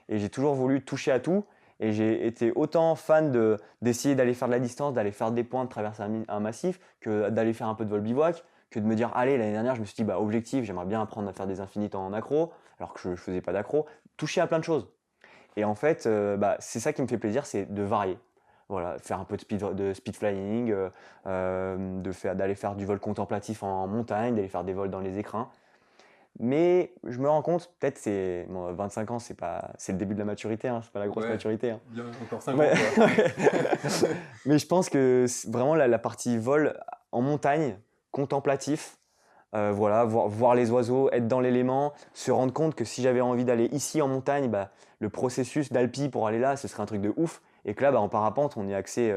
Et j'ai toujours voulu toucher à tout. Et j'ai été autant fan d'essayer d'aller faire de la distance, d'aller faire des points, de traverser un massif, que d'aller faire un peu de vol bivouac, que de me dire, allez, l'année dernière, je me suis dit, bah, objectif, j'aimerais bien apprendre à faire des infinites en accro, alors que je ne faisais pas d'accro. Toucher à plein de choses. Et en fait, bah, c'est ça qui me fait plaisir, c'est de varier. Voilà, faire un peu de speed flying, d'aller faire du vol contemplatif en montagne, d'aller faire des vols dans les écrins. Mais je me rends compte, peut-être c'est 25 ans, c'est le début de la maturité, hein, c'est pas la grosse Ouais. maturité. Hein. Il y a encore 5 Ouais, ans, quoi. ouais. Mais je pense que vraiment la partie vol en montagne, contemplatif, voilà, voir les oiseaux, être dans l'élément, se rendre compte que si j'avais envie d'aller ici en montagne, bah, le processus d'alpi pour aller là, ce serait un truc de ouf. Et que là, bah, en parapente, on y a accès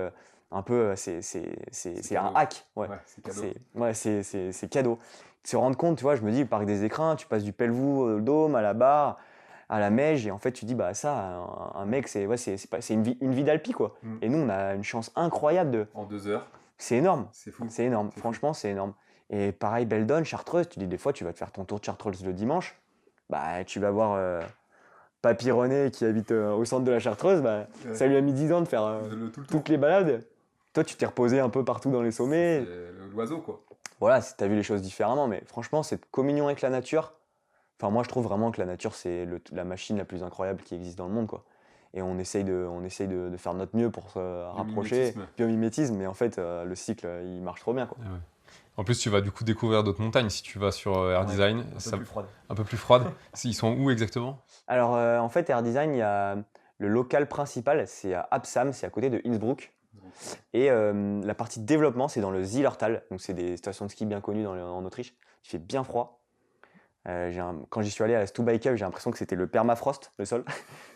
un peu, c'est un cadeau. hack. Ouais, Ouais, c'est cadeau. c'est cadeau. Se rendre compte, tu vois, je me dis, le parc des Écrins, tu passes du Pelvoux au dôme, à la barre, à la Meige, et en fait, tu dis, bah ça, un mec, c'est une vie d'alpi, quoi. Mm. Et nous, on a une chance incroyable de. En 2 heures, C'est énorme. c'est fou. C'est énorme. C'est Franchement, c'est énorme. Et pareil, Beldon, Chartreuse, tu dis des fois, tu vas te faire ton tour de Chartreuse le dimanche, bah tu vas voir Papy René qui habite au centre de la Chartreuse, bah, Ouais. ça lui a mis 10 ans de faire Tout le tour. toutes les balades. Toi, tu t'es reposé un peu partout dans les sommets. C'est l'oiseau, quoi. Voilà, t'as vu les choses différemment, mais franchement, cette communion avec la nature, enfin moi je trouve vraiment que la nature c'est la machine la plus incroyable qui existe dans le monde, quoi. Et on essaye de faire notre mieux pour se rapprocher, Biomimétisme. biomimétisme, mais en fait le cycle il marche trop bien, quoi. Ah ouais. En plus, tu vas du coup découvrir d'autres montagnes si tu vas sur Air Design. Un peu plus froide. Un peu plus froide. Ils sont où exactement? Alors en fait Air Design, il y a le local principal, c'est à Absam, c'est à côté de Innsbruck. Et la partie développement, c'est dans le Zillertal, donc c'est des stations de ski bien connues en Autriche. Il fait bien froid. Quand j'y suis allé à la Stubaike, j'ai l'impression que c'était le permafrost, le sol.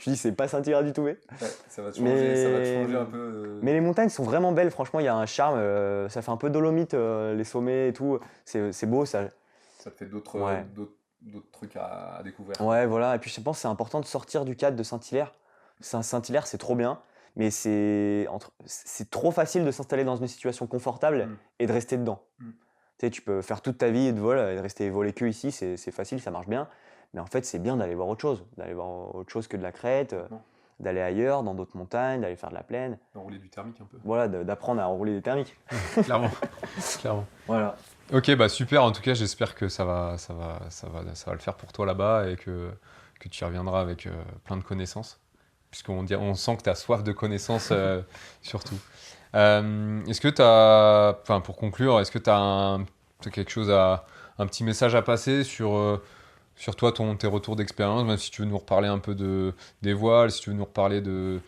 Je me dis, c'est pas Saint-Hilaire du tout, mais. Ouais, ça va te changer un peu. Mais les montagnes sont vraiment belles, franchement, il y a un charme. Ça fait un peu dolomite, les sommets et tout. C'est beau, ça. Ça te fait d'autres Ouais. d'autres trucs à découvrir. Ouais, voilà. Et puis je pense que c'est important de sortir du cadre de Saint-Hilaire. Saint-Hilaire, c'est trop bien, mais c'est trop facile de s'installer dans une situation confortable Mm. et de rester dedans. Mm. Tu sais, tu peux faire toute ta vie de vol et de rester voler que ici, c'est facile, ça marche bien. Mais en fait, c'est bien d'aller voir autre chose que de la crête, Non. d'aller ailleurs, dans d'autres montagnes, d'aller faire de la plaine. D'enrouler du thermique un peu. Voilà, d'apprendre à enrouler des thermiques. Clairement. Clairement. Voilà. Ok, bah super. En tout cas, j'espère que ça va le faire pour toi là-bas et que tu y reviendras avec plein de connaissances. On sent que tu as soif de connaissances surtout. Est-ce que tu as, enfin pour conclure, est-ce que tu as quelque chose un petit message à passer sur toi, tes retours d'expérience, même si tu veux nous reparler un peu des voiles, si tu veux nous reparler de.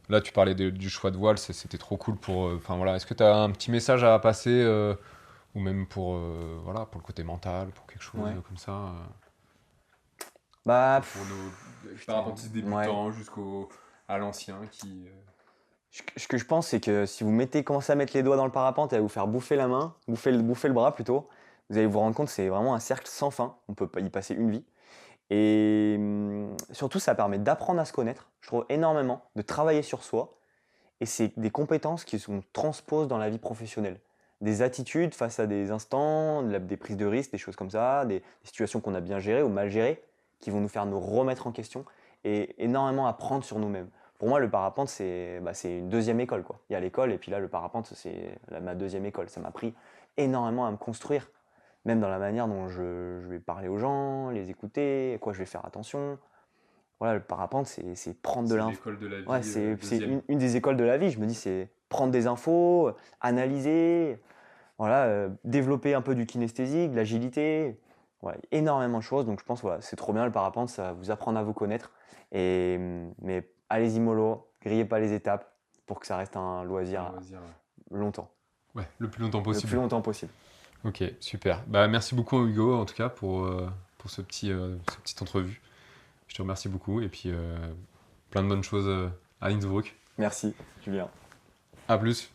Là, tu parlais du choix de voile, c'était trop cool pour. Enfin voilà, est-ce que tu as un petit message à passer ou même pour pour le côté mental, pour quelque chose comme ça Bah, pour nos parapentistes débutants jusqu'à l'ancien qui. Ce que je pense, c'est que si vous commencez à mettre les doigts dans le parapente et à vous faire bouffer la main, bouffer le bras plutôt, vous allez vous rendre compte que c'est vraiment un cercle sans fin. On peut y passer une vie. Et surtout, ça permet d'apprendre à se connaître, je trouve énormément, de travailler sur soi. Et c'est des compétences qui sont transposent dans la vie professionnelle. Des attitudes face à des instants, des prises de risques, des choses comme ça, des situations qu'on a bien gérées ou mal gérées, qui vont nous faire nous remettre en question et énormément apprendre sur nous-mêmes. Pour moi, le parapente, c'est une deuxième école, quoi. Il y a l'école et puis là, le parapente, c'est ma deuxième école. Ça m'a appris énormément à me construire, même dans la manière dont je vais parler aux gens, les écouter, à quoi je vais faire attention. Voilà, le parapente, c'est prendre de l'info. L'école de la vie. Ouais, c'est une des écoles de la vie. Je me dis, c'est prendre des infos, analyser, voilà, développer un peu du kinesthésique, de l'agilité. Ouais, énormément de choses. Donc je pense, voilà, c'est trop bien le parapente, ça va vous apprendre à vous connaître. Mais allez-y mollo, grillez pas les étapes pour que ça reste un loisir longtemps. Ouais, le plus longtemps possible. Le plus longtemps possible. Ok, super. Bah, merci beaucoup Hugo, en tout cas, pour cette petite entrevue. Je te remercie beaucoup et puis plein de bonnes choses à Innsbruck. Merci, Julien. À plus.